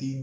3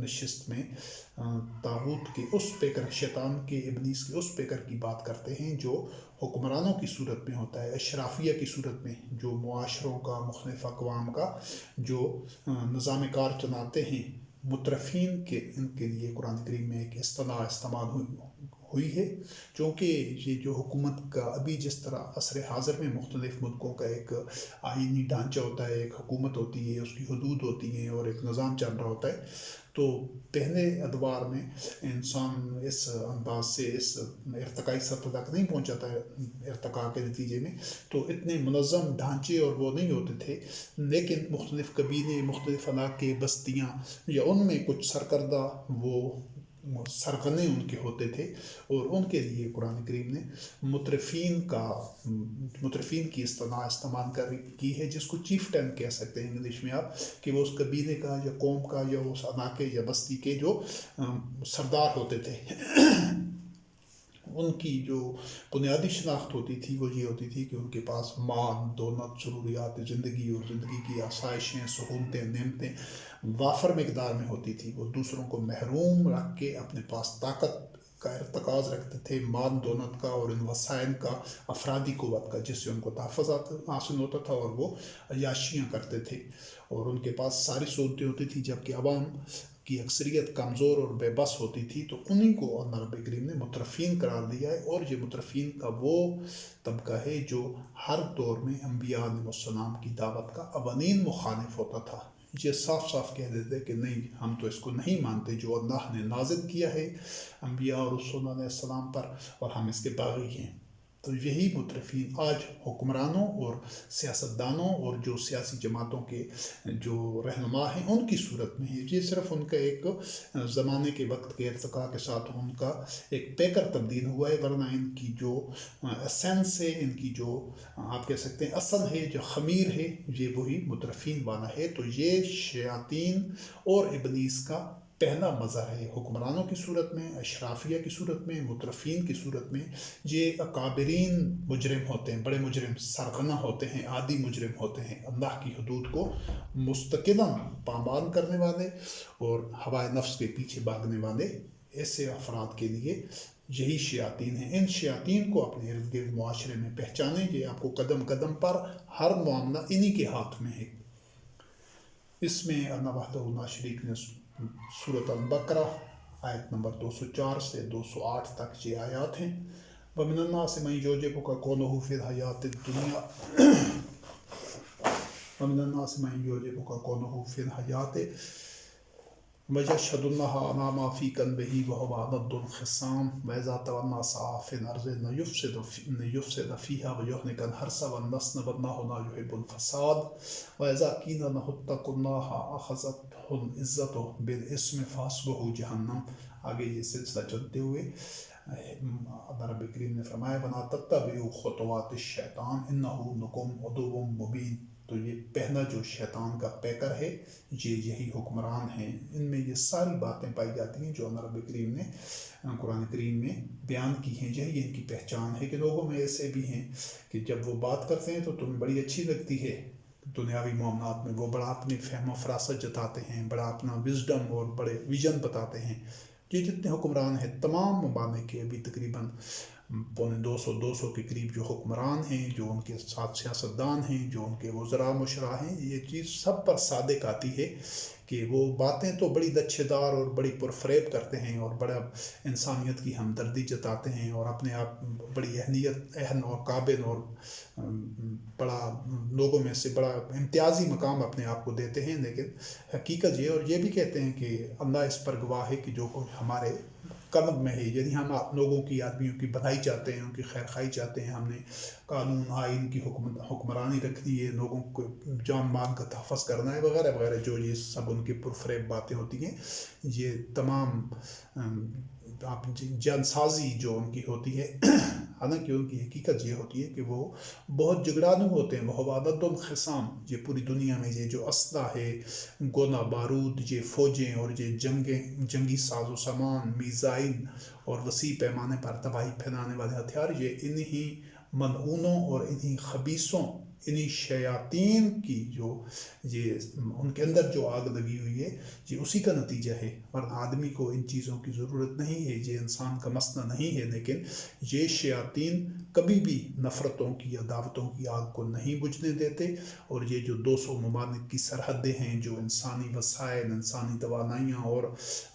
نشست میں طاغوت کے اس پیکر، شیطان کے، ابلیس کے اس پیکر کی بات کرتے ہیں جو حکمرانوں کی صورت میں ہوتا ہے، اشرافیہ کی صورت میں، جو معاشروں کا، مختلف اقوام کا جو نظام کار چلاتے ہیں، مترفین کے، ان کے لیے قرآن کریم میں ایک اصطلاح استعمال ہوئی ہے، چونکہ یہ جو حکومت کا ابھی جس طرح عصر حاضر میں مختلف ملکوں کا ایک آئینی ڈھانچہ ہوتا ہے، ایک حکومت ہوتی ہے، اس کی حدود ہوتی ہیں اور ایک نظام چل رہا ہوتا ہے، تو پہلے ادوار میں انسان اس انداز سے اس ارتقائی سطح تک نہیں پہنچا تھا، ارتقاء کے نتیجے میں تو اتنے منظم ڈھانچے اور وہ نہیں ہوتے تھے، لیکن مختلف قبیلے، مختلف علاقے، بستیاں یا ان میں کچھ سرکردہ وہ سرغنے ان کے ہوتے تھے، اور ان کے لیے قرآن کریم نے مترفین کی اصطلاح استعمال کی ہے، جس کو چیف ٹین کہہ سکتے ہیں انگلش میں آپ، کہ وہ اس قبیلے کا یا قوم کا یا اس علاقے یا بستی کے جو سردار ہوتے تھے ان کی جو بنیادی شناخت ہوتی تھی وہ یہ ہوتی تھی کہ ان کے پاس مال، دولت، ضروریات زندگی اور زندگی کی آسائشیں، سہولتیں، نعمتیں وافر مقدار میں ہوتی تھی، وہ دوسروں کو محروم رکھ کے اپنے پاس طاقت کا ارتکاز رکھتے تھے، مال دولت کا اور ان وسائل کا، افرادی قوت کا، جس سے ان کو تحفظ حاصل ہوتا تھا اور وہ عیاشیاں کرتے تھے، اور ان کے پاس ساری سہولتیں ہوتی تھی، جبکہ عوام کی اکثریت کمزور اور بے بس ہوتی تھی، تو انہی کو اللہ رب کریم نے مترفین قرار دیا ہے، اور یہ مترفین کا وہ طبقہ ہے جو ہر دور میں انبیاء علیہ السلام کی دعوت کا اولین مخالف ہوتا تھا، یہ صاف صاف کہہ دیتے کہ نہیں، ہم تو اس کو نہیں مانتے جو اللہ نے نازل کیا ہے انبیاء اور رسول علیہ السلام پر، اور ہم اس کے باغی ہیں۔ تو یہی مترفین آج حکمرانوں اور سیاستدانوں اور جو سیاسی جماعتوں کے جو رہنما ہیں ان کی صورت میں ہے، یہ صرف ان کا ایک زمانے کے وقت کے ارتقاء کے ساتھ ان کا ایک پیکر تبدیل ہوا ہے، ورنہ ان کی جو اسینس ہے، ان کی جو آپ کہہ سکتے ہیں اصل ہے، جو خمیر ہے، یہ وہی مترفین والا ہے۔ تو یہ شیاطین اور ابلیس کا پہلا مظہر ہے، حکمرانوں کی صورت میں، اشرافیہ کی صورت میں، مترفین کی صورت میں، یہ اکابرین مجرم ہوتے ہیں، بڑے مجرم، سرغنہ ہوتے ہیں، عادی مجرم ہوتے ہیں، اللہ کی حدود کو مستقلاً پامال کرنے والے اور ہوائے نفس کے پیچھے بھاگنے والے ایسے افراد کے لیے یہی شیاطین ہیں۔ ان شیاطین کو اپنے ارد گرد معاشرے میں پہچانیں، یہ آپ کو قدم قدم پر ہر معاملہ انہی کے ہاتھ میں ہے۔ اس میں اللہ وحدہ لا شریک نے سورۃ البقرہ آیت نمبر 204 سے 208 تک یہ آیات ہیں۔ وَمِنَ النَّاسِ مَن يُعْجِبُكَ قَوْلُهُ فِي الْحَيَاةِ الدُّنْيَا وَمِنَ النَّاسِ مَن يُعْجِبُكَ قَوْلُهُ فِي الْحَيَاةِ وَيَشْهَدُ اللَّهَ عَلَىٰ مَا فِي قَلْبِهِ وَهُوَ أَلَدُّ الْخِصَامِ وَإِذَا تَوَلَّىٰ سَعَىٰ فِي الْأَرْضِ لِيُفْسِدَ فِيهَا وَيُهْلِكَ الْحَرْثَ وَالنَّسْلَ وَاللَّهُ لَا يُحِبُّ الْفَسَادَ وَإِذَا قِيلَ لَهُ اتَّقُوا اللَّهَ أَخَذَتْهُ الْعِزَّةُ بِالْإِثْمِ فَحَسْبُهُ جَهَنَّمُ۔ آگے یہ سلسلہ چلتے ہوئے اللہ رب کریم نے فرمایا وَلَا تَتَّبِعُوا خُطُوَاتِ الشَّيْطَانِ إِنَّهُ لَكُمْ عَدُوٌّ مُّبِينٌ۔ تو یہ پہلا جو شیطان کا پیکر ہے، یہ یہی حکمران ہیں، ان میں یہ ساری باتیں پائی جاتی ہیں جو اللہ رب کریم نے قرآن کریم میں بیان کی ہیں، یہی ان کی پہچان ہے کہ لوگوں میں ایسے بھی ہیں کہ جب وہ بات کرتے ہیں تو تمہیں بڑی اچھی لگتی ہے، دنیاوی معاملات میں وہ بڑا اپنی فہم و فراست جتاتے ہیں، بڑا اپنا وزڈم اور بڑے ویژن بتاتے ہیں۔ یہ جتنے حکمران ہیں تمام ممالک کے ابھی تقریباً 200 کے قریب جو حکمران ہیں، جو ان کے ساتھ سیاستدان ہیں، جو ان کے وزراء مشراء ہیں، یہ چیز سب پر صادق آتی ہے کہ وہ باتیں تو بڑی لچھے دار اور بڑی پرفریب کرتے ہیں اور بڑا انسانیت کی ہمدردی جتاتے ہیں اور اپنے آپ بڑی اہل اور قابل اور بڑا لوگوں میں سے بڑا امتیازی مقام اپنے آپ کو دیتے ہیں، لیکن حقیقت یہ اور یہ بھی کہتے ہیں کہ اللہ اس پر گواہ ہے کہ جو ہمارے قلب میں ہے، یعنی ہم آپ لوگوں کی، آدمیوں کی بھلائی چاہتے ہیں، ان کی خیر خواہی چاہتے ہیں، ہم نے قانون آئین کی حکمرانی رکھنی ہے، لوگوں کو جان مال کا تحفظ کرنا ہے، وغیرہ وغیرہ، جو یہ سب ان کی پرفریب باتیں ہوتی ہیں، یہ تمام آپ جان سازی جو ان کی ہوتی ہے، حالانکہ ان کی حقیقت یہ ہوتی ہے کہ وہ بہت جگرانو ہوتے ہیں، وہ عدد الخصام، یہ پوری دنیا میں یہ جو اسلحہ ہے، گولہ بارود، یہ فوجیں اور یہ جنگی ساز و سامان، میزائل اور وسیع پیمانے پر تباہی پھیلانے والے ہتھیار، یہ انہی ملعونوں اور انہی خبیثوں انہی شیاطین کی جو یہ ان کے اندر جو آگ لگی ہوئی ہے یہ اسی کا نتیجہ ہے، ورنہ آدمی کو ان چیزوں کی ضرورت نہیں ہے، یہ انسان کا مسئلہ نہیں ہے، لیکن یہ شیاطین کبھی بھی نفرتوں کی یا دعوتوں کی آگ کو نہیں بجھنے دیتے، اور یہ جو 200 ممالک کی سرحدیں ہیں، جو انسانی وسائل، انسانی توانائیاں اور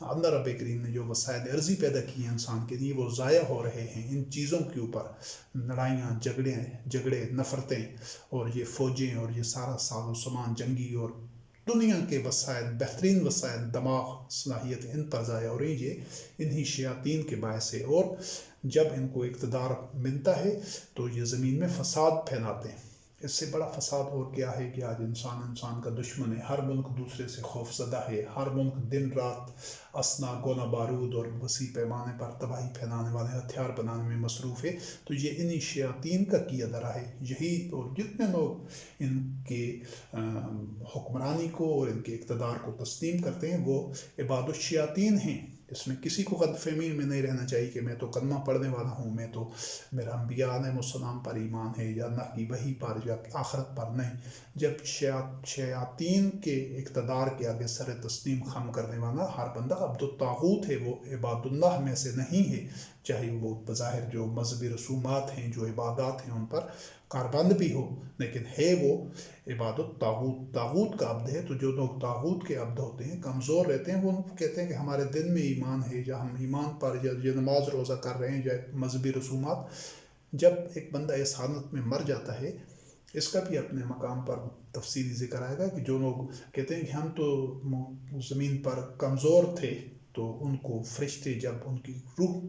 اللہ رب کریم نے جو وسائل ارضی پیدا کی ہیں انسان کے لیے، وہ ضائع ہو رہے ہیں ان چیزوں کے اوپر، لڑائیاں، جھگڑے، نفرتیں، اور یہ فوجیں اور یہ سارا ساز و سامان جنگی اور دنیا کے وسائل، بہترین وسائل، دماغ، صلاحیت ان پر ضائع ہو رہی ہے انہی شیاطین کے باعث ہے۔ اور جب ان کو اقتدار ملتا ہے تو یہ زمین میں فساد پھیلاتے ہیں۔ اس سے بڑا فساد اور کیا ہے کہ آج انسان کا دشمن ہے، ہر ملک دوسرے سے خوف زدہ ہے، ہر ملک دن رات اسنا، گولہ بارود اور وسیع پیمانے پر تباہی پھیلانے والے ہتھیار بنانے میں مصروف ہے۔ تو یہ انہی شیاطین کا کیا دھرا ہے، یہی تو جتنے لوگ ان کے حکمرانی کو اور ان کے اقتدار کو تسلیم کرتے ہیں وہ عباد الشیاطین ہیں۔ اس میں کسی کو غلط فہمی میں نہیں رہنا چاہیے کہ میں تو کلمہ پڑھنے والا ہوں، میں تو میرا انبیاء علیہ السلام پر ایمان ہے یا اللہ کی وحی پر یا آخرت پر، نہیں۔ جب شیاطین کے اقتدار کے آگے سر تسلیم خم کرنے والا ہر بندہ عبد الطاغوت ہے، وہ عباد اللہ میں سے نہیں ہے، چاہے وہ بظاہر جو مذہبی رسومات ہیں، جو عبادات ہیں ان پر کاربند بھی ہو، لیکن ہے وہ عباد الطاغوت، طاغوت کا عبد ہے۔ تو جو لوگ طاغوت کے عبد ہوتے ہیں، کمزور رہتے ہیں، وہ کہتے ہیں کہ ہمارے دل میں ایمان ہے، یا ہم ایمان پر یا نماز روزہ کر رہے ہیں یا مذہبی رسومات۔ جب ایک بندہ اس حالت میں مر جاتا ہے، اس کا بھی اپنے مقام پر تفصیلی ذکر آئے گا کہ جو لوگ کہتے ہیں کہ ہم تو زمین پر کمزور تھے، تو ان کو فرشتے جب ان کی روح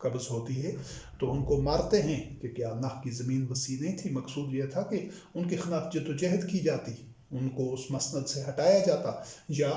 قبض ہوتی ہے تو ان کو مارتے ہیں کہ کیا اللہ کی زمین وسیع نہیں تھی؟ مقصود یہ تھا کہ ان کے خلاف جد و جہد کی جاتی، ان کو اس مسند سے ہٹایا جاتا، یا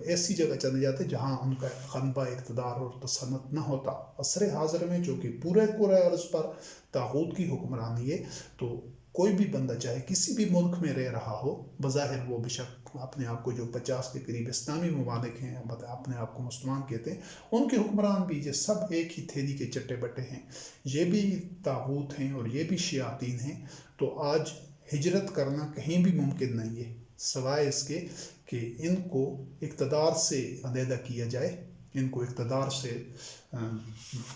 ایسی جگہ چلے جاتے جہاں ان کا غلبہ، اقتدار اور تسلط نہ ہوتا۔ عصر حاضر میں جو کہ پورے عرض پر طاغوت کی حکمرانی ہے، تو کوئی بھی بندہ چاہے کسی بھی ملک میں رہ رہا ہو، بظاہر وہ بشک اپنے آپ کو جو 50 کے قریب اسلامی ممالک ہیں، اپنے آپ کو مسلمان کہتے ہیں، ان کے حکمران بھی یہ سب ایک ہی تھیلی کے چٹے بٹے ہیں، یہ بھی طاغوت ہیں اور یہ بھی شیاطین ہیں۔ تو آج ہجرت کرنا کہیں بھی ممکن نہیں ہے، سوائے اس کے کہ ان کو اقتدار سے علیحدہ کیا جائے، ان کو اقتدار سے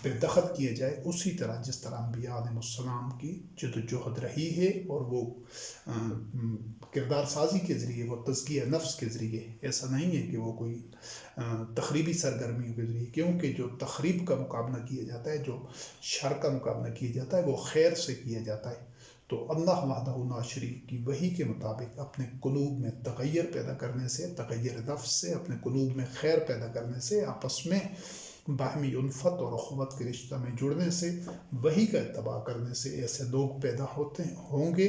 بے دخل کیا جائے، اسی طرح جس طرح انبیاء علیہ السلام کی جد و جہد رہی ہے، اور وہ کردار سازی کے ذریعے، وہ تزکیہ نفس کے ذریعے، ایسا نہیں ہے کہ وہ کوئی تخریبی سرگرمیوں کے ذریعے، کیونکہ جو تخریب کا مقابلہ کیا جاتا ہے، جو شر کا مقابلہ کیا جاتا ہے، وہ خیر سے کیا جاتا ہے۔ تو اللہ وحدہ لا شریک کی وحی کے مطابق اپنے قلوب میں تغیر پیدا کرنے سے، تغیر نفس سے، اپنے قلوب میں خیر پیدا کرنے سے، آپس میں باہمی الفت اور اخوت کے رشتہ میں جڑنے سے، وحی کا اتباع کرنے سے ایسے لوگ پیدا ہوں گے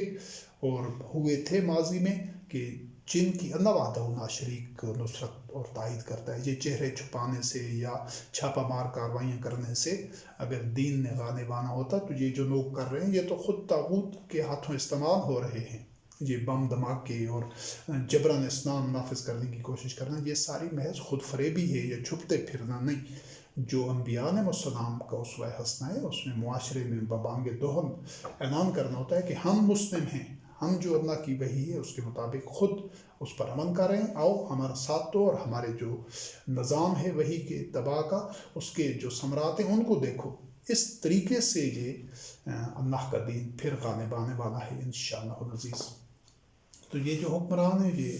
اور ہوئے تھے ماضی میں، کہ جن کی اللہ وحدہ لا شریک نصرت اور تائید کرتا ہے۔ یہ چہرے چھپانے سے یا چھاپا مار کاروائیاں کرنے سے اگر دین نے غالب آنا ہوتا، تو یہ جو لوگ کر رہے ہیں یہ تو خود طاغوت کے ہاتھوں استعمال ہو رہے ہیں۔ یہ بم دھماکے اور جبراً اسلام نافذ کرنے کی کوشش کرنا، یہ ساری محض خود فریبی ہے، یہ چھپتے پھرنا نہیں۔ جو انبیاء علیہ السلام کا اسوہ حسنہ ہے، اس میں معاشرے میں ببانگ دہن اعلان کرنا ہوتا ہے کہ ہم مسلم ہیں، ہم جو اللہ کی وحی ہے اس کے مطابق خود اس پر عمل کر رہے ہیں، آؤ ہمارا ساتھ دو، اور ہمارے جو نظام ہے وحی کے اتباع کا، اس کے جو ثمرات ہیں ان کو دیکھو۔ اس طریقے سے یہ اللہ کا دین پھر غالب آنے والا ہے انشاءاللہ العزیز۔ تو یہ جو حکمران ہیں، یہ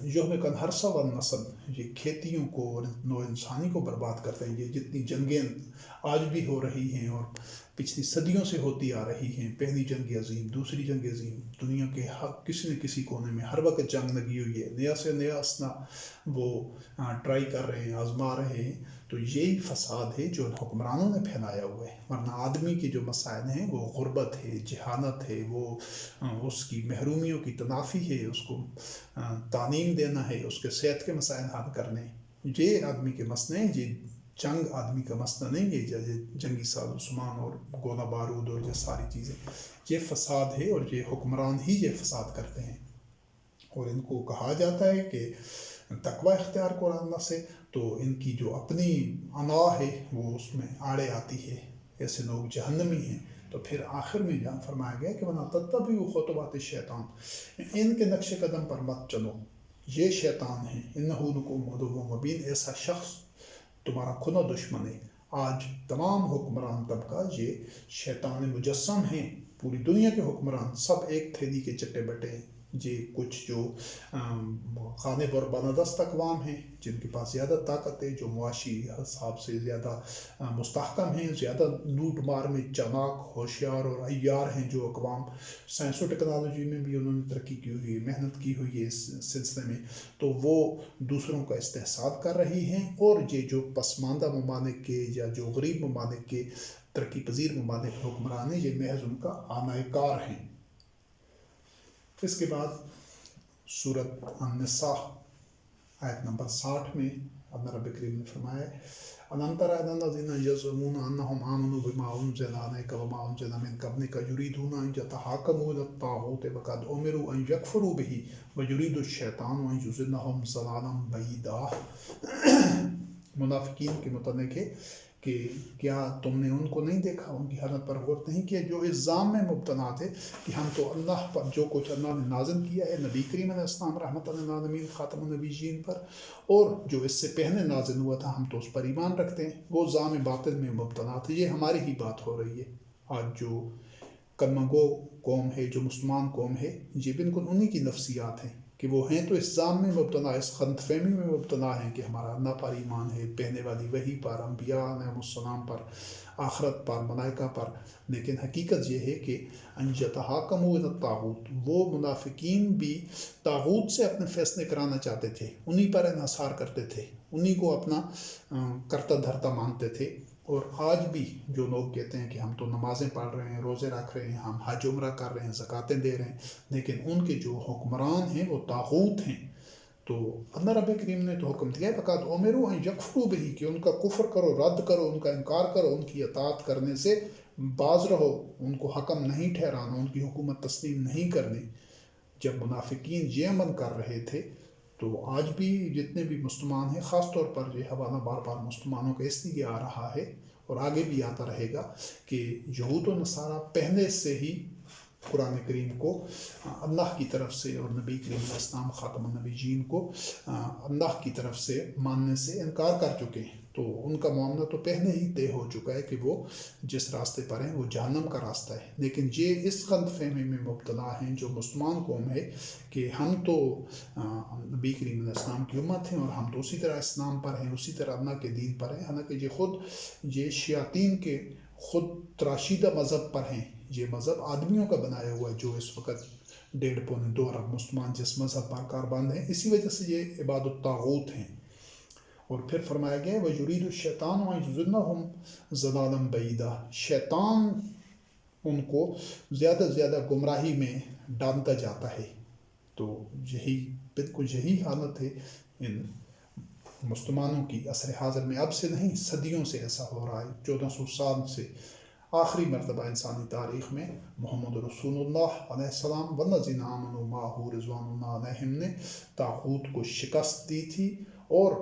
یہلک الحرث والنسل، یہ کھیتیوں کو اور نوع انسانی کو برباد کرتے ہیں۔ یہ جتنی جنگیں آج بھی ہو رہی ہیں اور پچھلی صدیوں سے ہوتی آ رہی ہیں، پہلی جنگ عظیم، دوسری جنگ عظیم، دنیا کے کسی نہ کسی کونے میں ہر وقت جنگ لگی ہوئی ہے، نیا سے نیا اسنا وہ ٹرائی کر رہے ہیں، آزما رہے ہیں۔ تو یہی فساد ہے جو حکمرانوں نے پھیلایا ہوا ہے، ورنہ آدمی کے جو مسائل ہیں وہ غربت ہے، جہالت ہے، وہ اس کی محرومیوں کی تلافی ہے، اس کو تعلیم دینا ہے، اس کے صحت کے مسائل حل کرنے، یہ آدمی کے مسئلے ہیں۔ یہ جنگ آدمی کا مسئلہ نہیں ہے، جیسے جنگی ساز و سامان اور گولہ بارود اور یہ ساری چیزیں، یہ فساد ہے، اور یہ حکمران ہی یہ فساد کرتے ہیں۔ اور ان کو کہا جاتا ہے کہ تقوی اختیار کرو اللہ سے، تو ان کی جو اپنی انا ہے وہ اس میں آڑے آتی ہے، ایسے لوگ جہنمی ہیں۔ تو پھر آخر میں جہاں فرمایا گیا کہ وَلَا تَتَّبِعُوا خُطُوَاتِ الشَّیطان، ان کے نقش قدم پر مت چلو، یہ شیطان ہے، اِنَّهُ لَکُمْ عَدُوٌّ مُبِینٌ، ایسا شخص تمہارا کھلا دشمن ہے۔ آج تمام حکمران طبقہ یہ شیطان مجسم ہیں، پوری دنیا کے حکمران سب ایک تھیلی کے چٹے بٹے ہیں۔ یہ کچھ جو غالب اور بالادست اقوام ہیں جن کے پاس زیادہ طاقت ہے، جو معاشی حساب سے زیادہ مستحکم ہیں، زیادہ لوٹ مار میں چالاک، ہوشیار اور عیار ہیں، جو اقوام سائنس و ٹیکنالوجی میں بھی انہوں نے ترقی کی ہوئی ہے، محنت کی ہوئی ہے اس سلسلے میں، تو وہ دوسروں کا استحصال کر رہی ہیں، اور یہ جو پسماندہ ممالک کے یا جو غریب ممالک کے ترقی پذیر ممالک حکمران ہیں، یہ محض ان کا آنائے کار ہیں۔ اس کے بعد سورۃ النساء آیت نمبر 60 میں اللہ رب کریم نے فرمایا أَلَمْ تَرَ إِلَى الَّذِينَ يَزْعُمُونَ أَنَّهُمْ آمَنُوا بِمَا أُنزِلَ عَلَيْكَ وَمَا أُنزِلَ مِن قَبْلِكَ يُرِيدُونَ أَن يَتَحَاكَمُوا إِلَى الطَّاغُوتِ وَقَدْ أُمِرُوا أَن يَكْفُرُوا بِهِ وَيُرِيدُ الشَّيْطَانُ أَن يُضِلَّهُمْ ضَلَالًا بَعِيدًا۔ منافقین کے متعلق ہے کہ کیا تم نے ان کو نہیں دیکھا، ان کی حالت پر غور نہیں کیا، جو الزام میں مبتلا تھے کہ ہم تو اللہ پر جو کچھ اللہ نے نازل کیا ہے نبی کریم علیہ السلام رحمۃ للعالمین خاتم النبیین پر، اور جو اس سے پہلے نازل ہوا تھا ہم تو اس پر ایمان رکھتے ہیں، وہ ذام باطل میں مبتلا تھے۔ یہ ہماری ہی بات ہو رہی ہے۔ آج جو کلمہ گو قوم ہے، جو مسلمان قوم ہے، یہ بالکل انہی کی نفسیات ہیں کہ وہ ہیں تو اس ذام میں مبتلا، اس غلط فہمی میں مبتلا ہیں کہ ہمارا اللہ پر ایمان ہے، پہنے والی وحی پر، انبیاء علیہ السلام پر، آخرت پر، ملائکہ پر، لیکن حقیقت یہ ہے کہ ان یتحاکموا الی الطاغوت، وہ منافقین بھی طاغوت سے اپنے فیصلے کرانا چاہتے تھے، انہی پر انحصار کرتے تھے، انہی کو اپنا کرتا دھرتا مانتے تھے۔ اور آج بھی جو لوگ کہتے ہیں کہ ہم تو نمازیں پڑھ رہے ہیں، روزے رکھ رہے ہیں، ہم حج عمرہ کر رہے ہیں، زکاتیں دے رہے ہیں، لیکن ان کے جو حکمران ہیں وہ طاغوت ہیں۔ تو اللہ رب کریم نے تو حکم دیا ہے فقط امروا ان یکفروا بہ، کہ ان کا کفر کرو، رد کرو، ان کا انکار کرو، ان کی اطاعت کرنے سے باز رہو، ان کو حکم نہیں ٹھہرانا، ان کی حکومت تسلیم نہیں کرنی۔ جب منافقین یہ عمل کر رہے تھے تو آج بھی جتنے بھی مسلمان ہیں، خاص طور پر یہ حوالہ بار بار مسلمانوں کا اس لیے آ رہا ہے اور آگے بھی آتا رہے گا کہ یہود و نصارہ پہلے سے ہی قرآن کریم کو اللہ کی طرف سے اور نبی کریم علیہ السلام خاتم النبیین کو اللہ کی طرف سے ماننے سے انکار کر چکے ہیں، تو ان کا معاملہ تو پہلے ہی طے ہو چکا ہے کہ وہ جس راستے پر ہیں وہ جہنم کا راستہ ہے۔ لیکن یہ اس غلط فہمی میں مبتلا ہیں جو مسلمان قوم ہے کہ ہم تو نبی کریم علیہ السلام کی امت ہیں اور ہم تو اسی طرح اسلام پر ہیں، اسی طرح اللہ کے دین پر ہیں، حالانکہ یہ شیاطین کے خود تراشیدہ مذہب پر ہیں۔ یہ مذہب آدمیوں کا بنایا ہوا ہے، جو اس وقت 1.5-2 ارب مسلمان جس مذہب پر کاربند ہیں، اسی وجہ سے یہ عباد الطاغوت ہیں۔ اور پھر فرمایا گیا ہے وَيُرِيدُ الشَّيْطَانُ أَن يُضِلَّهُمْ ضَلَالًا بَعِيدًا، شیطان ان کو زیادہ زیادہ گمراہی میں ڈالتا جاتا ہے۔ تو بالکل یہی حالت ہے ان مسلمانوں کی عصر حاضر میں، اب سے نہیں، صدیوں سے ایسا ہو رہا ہے۔ 1400 سال سے آخری مرتبہ انسانی تاریخ میں محمد رسول اللہ علیہ السلام والذین آمنوا معہ رضوان اللہ علیہم نے طاغوت کو شکست دی تھی، اور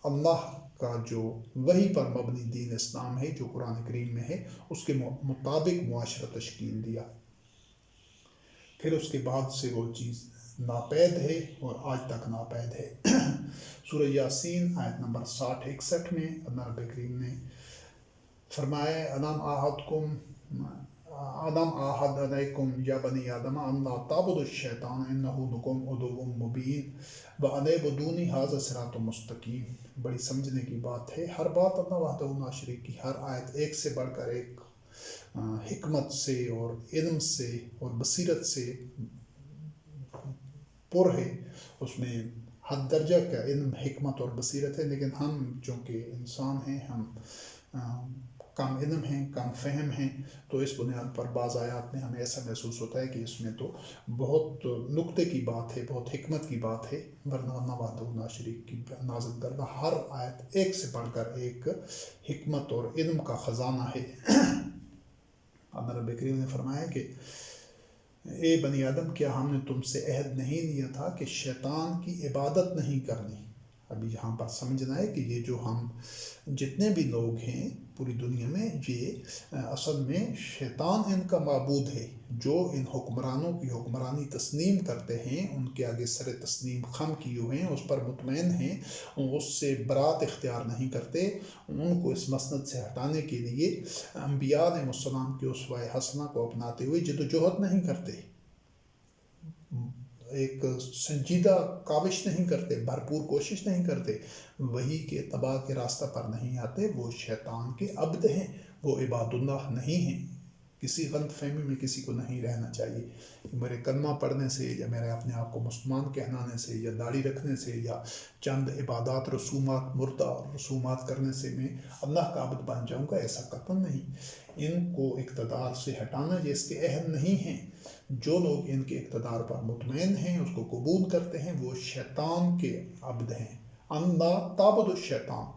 اللہ کا جو وحی پر مبنی دین اسلام ہے، جو قرآن کریم میں ہے، اس کے مطابق معاشرہ تشکیل دیا۔ پھر اس کے بعد سے وہ چیز ناپید ہے اور آج تک ناپید ہے۔ سورہ یاسین آیت نمبر 60-61 میں اللہ رب کریم نے فرمایا أَلَمْ أَعْهَدْ عَلَيْكُمْ يَا بَنِي آدَمَ أَن لَا تَعْبُدُوا الشَّيْطَانَ إِنَّهُ لَكُمْ عَدُوٌّ مُّبِينٌ وَأَنِ اعْبُدُونِي هَٰذَا صِرَاطٌ مُّسْتَقِيمٌ۔ بڑی سمجھنے کی بات ہے، ہر بات اللہ وحدہ لا شریک کی، ہر آیت ایک سے بڑھ کر ایک حکمت سے اور علم سے اور بصیرت سے پر ہے، اس میں حد درجہ کا علم، حکمت اور بصیرت ہے، لیکن ہم چونکہ انسان ہیں، ہم کم علم ہیں، کم فہم ہیں، تو اس بنیاد پر بعض آیات میں ہمیں ایسا محسوس ہوتا ہے کہ اس میں تو بہت نکتے کی بات ہے، بہت حکمت کی بات ہے، ورنہ اللہ وحدہ لا شریک کی نازل کردہ ہر آیت ایک سے بڑھ کر ایک حکمت اور علم کا خزانہ ہے۔ اللہ رب کریم نے فرمایا کہ اے بنی آدم، کیا ہم نے تم سے عہد نہیں لیا تھا کہ شیطان کی عبادت نہیں کرنی؟ ابھی یہاں پر سمجھنا ہے کہ یہ جو ہم جتنے بھی لوگ ہیں پوری دنیا میں، یہ اصل میں شیطان ان کا معبود ہے، جو ان حکمرانوں کی حکمرانی تسلیم کرتے ہیں، ان کے آگے سر تسلیم خم کیے ہوئے ہیں، اس پر مطمئن ہیں، اس سے برات اختیار نہیں کرتے، ان کو اس مسند سے ہٹانے کے لیے انبیاء علیہ السلام کی اسوہ حسنہ کو اپناتے ہوئے جدوجہد نہیں کرتے، ایک سنجیدہ کاوش نہیں کرتے، بھرپور کوشش نہیں کرتے، وہی کے اتباع کے راستہ پر نہیں آتے، وہ شیطان کے عبد ہیں، وہ عباد اللہ نہیں ہیں۔ کسی غلط فہمی میں کسی کو نہیں رہنا چاہیے کہ میرے کلمہ پڑھنے سے یا میرے اپنے آپ کو مسلمان کہلانے سے یا داڑھی رکھنے سے یا چند عبادات رسومات مردہ رسومات کرنے سے میں اللہ کا عبد بن جاؤں گا، ایسا قطعاً نہیں۔ ان کو اقتدار سے ہٹانا یہ اس کے اہل نہیں ہیں۔ جو لوگ ان کے اقتدار پر مطمئن ہیں، اس کو قبول کرتے ہیں، وہ شیطان کے عبد ہیں۔ اللہ تعبد الشیطان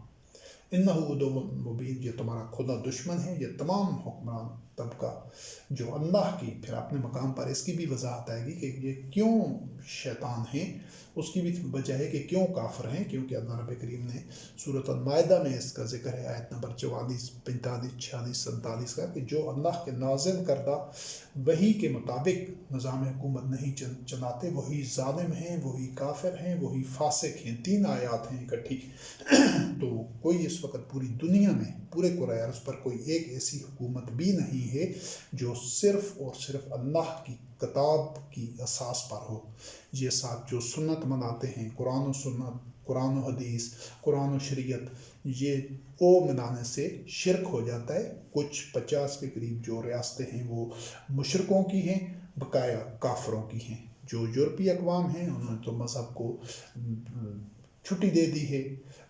انہ عدو مبین، یہ تمہارا کھلا دشمن ہے۔ یہ تمام حکمران طبقہ جو اللہ کی، پھر اپنے مقام پر اس کی بھی وضاحت آئے گی کہ یہ کیوں شیطان ہیں، اس کی بھی وجہ ہے کہ کیوں کافر ہیں، کیونکہ اللہ رب کریم نے سورۃ المائدہ میں اس کا ذکر ہے، آیت نمبر 44 45 46 47 کا، کہ جو اللہ کے نازل کردہ وحی کے مطابق نظام حکومت نہیں چلاتے، وہی ظالم ہیں، وہی کافر ہیں، وہی فاسق ہیں۔ 3 آیات ہیں اکٹھی۔ تو کوئی اس وقت پوری دنیا میں، پورے کرۂ ارض پر کوئی ایک ایسی حکومت بھی نہیں ہے جو صرف اور صرف اللہ کی کتاب کی اساس پر ہو۔ یہ ساتھ جو سنت مناتے ہیں، قرآن و سنت، قرآن و حدیث، قرآن و شریعت، یہ او ملانے سے شرک ہو جاتا ہے۔ کچھ 50 کے قریب جو ریاستیں ہیں وہ مشرکوں کی ہیں، بقایا کافروں کی ہیں۔ جو یورپی اقوام ہیں انہوں نے تو مذہب کو چھٹی دے دی ہے،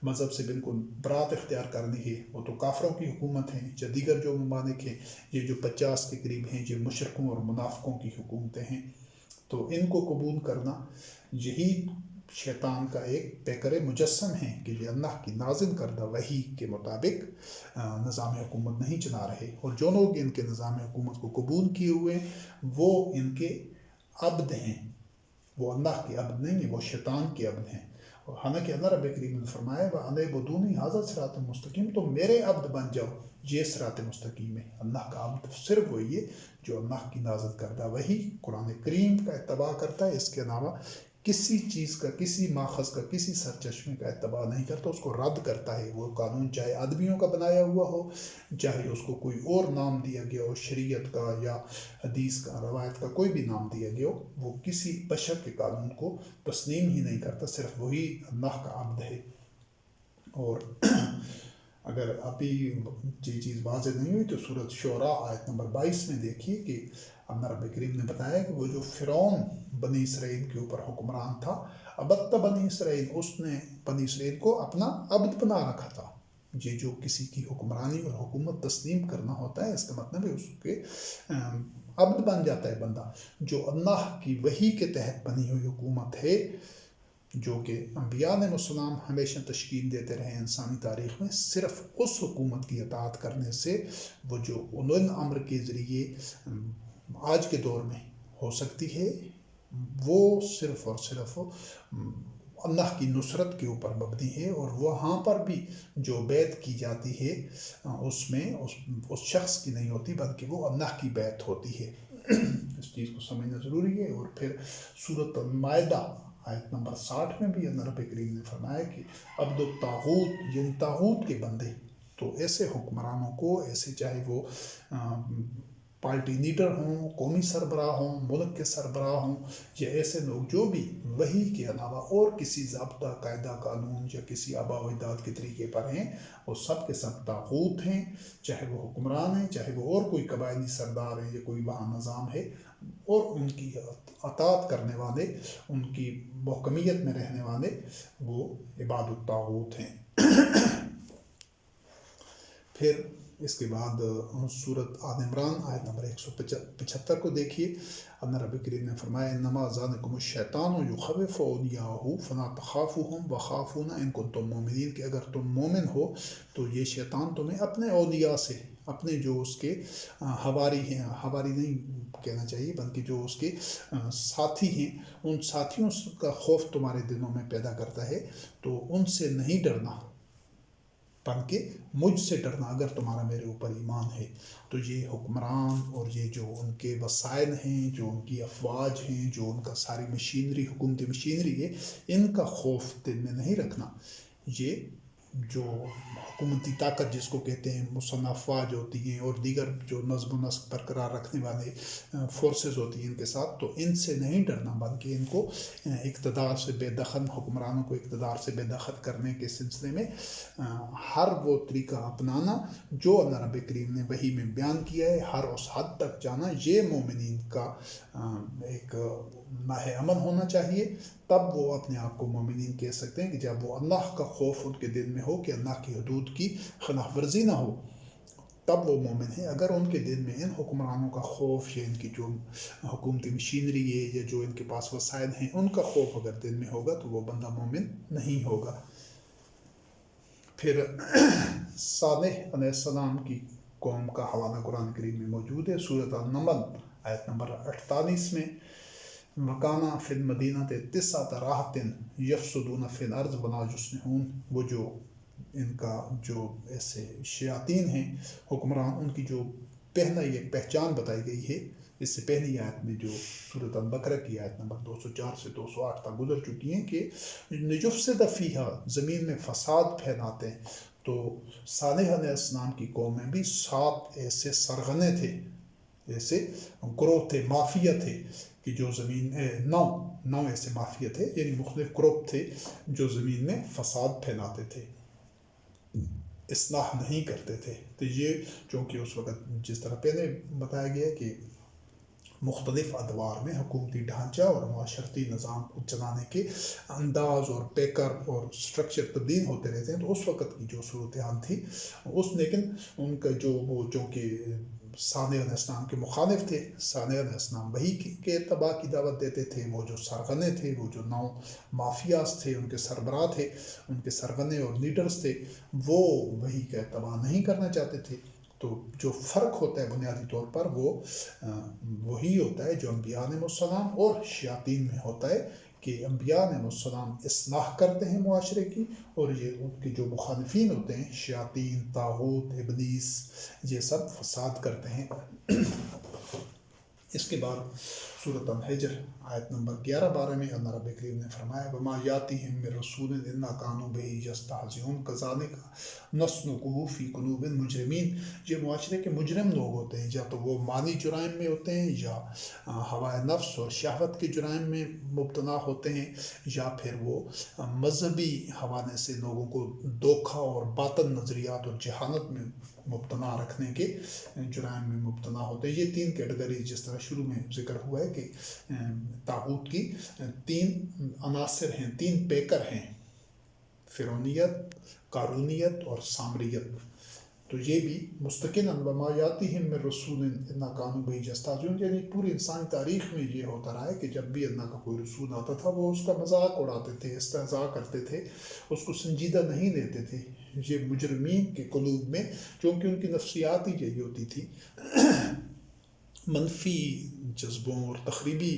مذہب سے بالکل برات اختیار کر لی ہے، وہ تو کافروں کی حکومت ہیں۔ یا دیگر جو ممالک ہیں، یہ جو 50 کے قریب ہیں، یہ مشرکوں اور منافقوں کی حکومتیں ہیں۔ تو ان کو قبول کرنا یہی شیطان کا ایک پیکر مجسم ہے کہ یہ اللہ کی نازل کردہ وحی کے مطابق نظام حکومت نہیں چلا رہے، اور جو لوگ ان کے نظام حکومت کو قبول کیے ہوئے وہ ان کے عبد ہیں، وہ اللہ کے عبد نہیں ہیں، وہ شیطان کے عبد ہیں۔ اور حالانکہ اللہ رب کریم نے فرمایا وَأَنِعْبُدُونِي هَذَا صِرَاطٌ مُسْتَقِيمٌ، تو میرے عبد بن جاؤ، یہ صراط مستقیم ہے۔ اللہ کا عبد صرف وہی ہے جو اللہ کی نازل کردہ وحی قرآن کریم کا اتباع کرتا ہے، اس کے علاوہ کسی چیز کا، کسی ماخذ کا، کسی سرچشمے کا اتباع نہیں کرتا، اس کو رد کرتا ہے۔ وہ قانون چاہے آدمیوں کا بنایا ہوا ہو، چاہے اس کو کوئی اور نام دیا گیا ہو، شریعت کا یا حدیث کا، روایت کا کوئی بھی نام دیا گیا ہو، وہ کسی بشر کے قانون کو تسلیم ہی نہیں کرتا، صرف وہی اللہ کا عبد ہے۔ اور اگر ابھی یہ چیز واضح نہیں ہوئی تو سورۃ شعراء آیت نمبر 22 میں دیکھیے کہ اللہ رب کریم نے بتایا کہ وہ جو فرعون بنی اسرائیل کے اوپر حکمران تھا، ابت بنی اسرائیل، اس نے بنی اسرائیل کو اپنا عبد بنا رکھا تھا۔ یہ جو کسی کی حکمرانی اور حکومت تسلیم کرنا ہوتا ہے، اس کا مطلب ہے اس کے عبد بن جاتا ہے بندہ۔ جو اللہ کی وحی کے تحت بنی ہوئی حکومت ہے، جو کہ انبیاء علیہ السلام ہمیشہ تشکیل دیتے رہے انسانی تاریخ میں، صرف اس حکومت کی اطاعت کرنے سے وہ جو اولو الامر کے ذریعے آج کے دور میں ہو سکتی ہے، وہ صرف اور صرف اللہ کی نصرت کے اوپر مبنی ہے۔ اور وہاں پر بھی جو بیعت کی جاتی ہے اس میں اس شخص کی نہیں ہوتی، بلکہ وہ اللہ کی بیعت ہوتی ہے۔ اس چیز کو سمجھنا ضروری ہے۔ اور پھر سورۃ المائدہ آیت نمبر 60 میں بھی اللہ رب کریم نے فرمایا کہ عبد الطاغوت، یعنی طاغوت کے بندے، تو ایسے حکمرانوں کو، ایسے چاہے وہ پارٹی لیڈر ہوں، قومی سربراہ ہوں، ملک کے سربراہ ہوں، یا ایسے لوگ جو بھی وحی کے علاوہ اور کسی ضابطہ، قاعدہ، قانون یا کسی آباء و اجداد کے طریقے پر ہیں، وہ سب کے سب طاغوت ہیں، چاہے وہ حکمران ہیں، چاہے وہ اور کوئی قبائلی سردار ہیں یا کوئی وہاں نظام ہے، اور ان کی اطاعت کرنے والے، ان کی محکمیت میں رہنے والے، وہ عباد الطاغوت ہیں۔ پھر اس کے بعد سورۃ آل عمران آیت نمبر 175 کو دیکھیے۔ اللہ رب کریم نے فرمایا انما ذالکم الشیطان یخوف اولیاءہ فلا تخافوہم وخافون ان کنتم مؤمنین، کہ اگر تم مومن ہو تو یہ شیطان تمہیں اپنے اولیاء سے اپنے جو اس کے ہواری ہیں، ہواری نہیں کہنا چاہیے بلکہ جو اس کے ساتھی ہیں، ان ساتھیوں کا خوف تمہارے دلوں میں پیدا کرتا ہے، تو ان سے نہیں ڈرنا بلکہ مجھ سے ڈرنا اگر تمہارا میرے اوپر ایمان ہے۔ تو یہ حکمران اور یہ جو ان کے وسائل ہیں، جو ان کی افواج ہیں، جو ان کا ساری مشینری، حکومتی مشینری ہے، ان کا خوف دل میں نہیں رکھنا۔ یہ جو حکومتی طاقت جس کو کہتے ہیں، مسلح افواج ہوتی ہیں اور دیگر جو نظم و نسق برقرار رکھنے والے فورسز ہوتی ہیں ان کے ساتھ، تو ان سے نہیں ڈرنا بلکہ ان کو اقتدار سے بے دخل، حکمرانوں کو اقتدار سے بے دخل کرنے کے سلسلے میں ہر وہ طریقہ اپنانا جو اللہ رب کریم نے وحی میں بیان کیا ہے، ہر اس حد تک جانا، یہ مومنین کا ایک ناہ عمل ہونا چاہیے۔ تب وہ اپنے آپ کو مومنین کہہ سکتے ہیں کہ جب وہ اللہ کا خوف ان کے دل میں ہو کہ اللہ کی حدود کی خلاف ورزی نہ ہو، تب وہ مومن ہیں۔ اگر ان کے دل میں ان حکمرانوں کا خوف یا ان کی جو حکومتی مشینری ہے یا جو ان کے پاس وسائل ہیں ان کا خوف اگر دل میں ہوگا تو وہ بندہ مومن نہیں ہوگا۔ پھر صالح علیہ السلام کی قوم کا حوالہ قرآن کریم میں موجود ہے، سورۃ النمل آیت نمبر 48 میں، وَكَانَ فِي الْمَدِينَةِ تِسْعَةُ رَهْطٍ يَفْسُدُونَ فِي الْأَرْضِ وَلَا يُصْلِحُونَ۔ وہ جو ان کا جو ایسے شیاطین ہیں حکمران، ان کی جو پہلا یہ پہچان بتائی گئی ہے، اس سے پہلی آیت میں جو سورۃ البقرہ کی آیت نمبر 204 سے 208 تک گزر چکی ہیں کہ یفسد فیہا، زمین میں فساد پھیلاتے ہیں۔ تو صالح علیہ السلام کی قوم میں بھی 7 ایسے سرغنے تھے، ایسے گروہ تھے، مافیا تھے کہ جو زمین 9 ایسے مافیا تھے، یعنی مختلف گروپ تھے جو زمین میں فساد پھیلاتے تھے، اصلاح نہیں کرتے تھے۔ تو یہ چونکہ اس وقت جس طرح پہلے بتایا گیا کہ مختلف ادوار میں حکومتی ڈھانچہ اور معاشرتی نظام کو چلانے کے انداز اور پیکر اور سٹرکچر تبدیل ہوتے رہتے ہیں، تو اس وقت کی جو صورتحال تھی لیکن ان کا جو وہ چونکہ صالح علیہ السلام کے مخالف تھے، صالح علیہ السلام وحی کے اتباع کی دعوت دیتے تھے، وہ جو سرغنے تھے، وہ جو 9 مافیاز تھے، ان کے سربراہ تھے، ان کے سرغنے اور لیڈرز تھے، وہ وحی کا اتباع نہیں کرنا چاہتے تھے۔ تو جو فرق ہوتا ہے بنیادی طور پر وہ وہی ہوتا ہے جو انبیاء علیہ السلام اور شیاطین میں ہوتا ہے کہ انبیاء علیہ السلام اصلاح کرتے ہیں معاشرے کی، اور یہ ان کے جو مخالفین ہوتے ہیں، شیاطین، طاغوت، ابلیس، یہ سب فساد کرتے ہیں۔ اس کے بعد سورۃ الحجر آیت نمبر 11-12 میں اللہ رب کریم نے فرمایا، وَمَا يَأْتِيهِم مِّن رَّسُولٍ إِلَّا كَانُوا بِهِ يَسْتَهْزِئُونَ كَذَٰلِكَ نَسْلُكُهُ فِي قُلُوبِ الْمُجْرِمِينَ۔ یہ معاشرے کے مجرم لوگ ہوتے ہیں، یا تو وہ مالی جرائم میں ہوتے ہیں، یا ہوائے نفس اور شہوت کے جرائم میں مبتلا ہوتے ہیں، یا پھر وہ مذہبی حوالے سے لوگوں کو دھوکہ اور باطل نظریات اور جہالت میں مبتلا رکھنے کے جرائم میں مبتلا ہوتے ہیں۔ یہ 3 کیٹیگری جس طرح شروع میں ذکر ہوا ہے کہ طاغوت کی 3 عناصر ہیں، 3 پیکر ہیں، فرعونیت، قارونیت اور سامریت۔ تو یہ بھی مستقلاً وَمَا يَأْتِيهِم مِّن رَّسُولٍ إِلَّا كَانُوا بِهِ يَسْتَهْزِئُونَ، یعنی پوری انسانی تاریخ میں یہ ہوتا رہا ہے کہ جب بھی اللہ کا کوئی رسول آتا تھا وہ اس کا مذاق اڑاتے تھے، استہزاء کرتے تھے، اس کو سنجیدہ نہیں لیتے تھے۔ یہ مجرمین کے قلوب میں، چونکہ ان کی نفسیات ہی یہی ہوتی تھی، منفی جذبوں اور تخریبی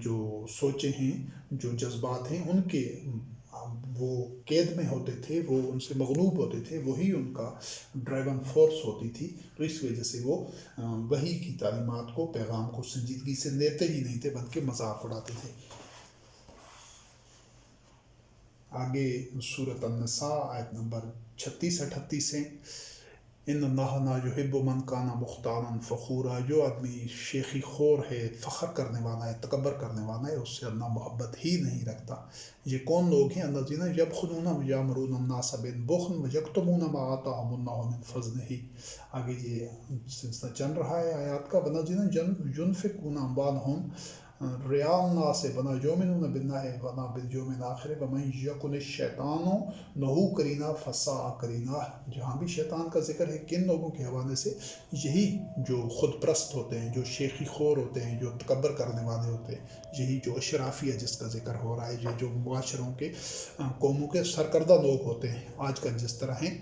جو سوچیں ہیں، جو جذبات ہیں، ان کے وہ قید میں ہوتے تھے، وہ ان سے مغلوب ہوتے تھے، وہی ان کا ڈرائیون فورس ہوتی تھی۔ تو اس وجہ سے وہ وحی کی تعلیمات کو، پیغام کو سنجیدگی سے لیتے ہی نہیں تھے بلکہ مذاق اڑاتے تھے۔ آگے سورۃ النساء آیت نمبر 36-38 سے، ان اللہ لا یحب من کان مختالا فخورا، جو آدمی شیخی خور ہے، فخر کرنے والا ہے، تکبر کرنے والا ہے، اس سے اللہ محبت ہی نہیں رکھتا۔ یہ کون لوگ ہیں؟ الذین یبخلون ویأمرون الناس بالبخل ویکتمون ما آتاہم اللہ من فضلہ۔ آگے یہ سلسلہ چل رہا ہے آیات کا، والذین ینفقون اموالہم رئاء الناس ولا یؤمنون باللہ ولا بالیوم الآخر ومن یکن الشیطان لہ قرینا فساء قرینا۔ جہاں بھی شیطان کا ذکر ہے، کن لوگوں کے حوالے سے؟ یہی جو خود پرست ہوتے ہیں، جو شیخی خور ہوتے ہیں، جو تکبر کرنے والے ہوتے ہیں، یہی جو اشرافیہ جس کا ذکر ہو رہا ہے، یہ جو معاشروں کے، قوموں کے سرکردہ لوگ ہوتے ہیں آج کل جس طرح ہیں،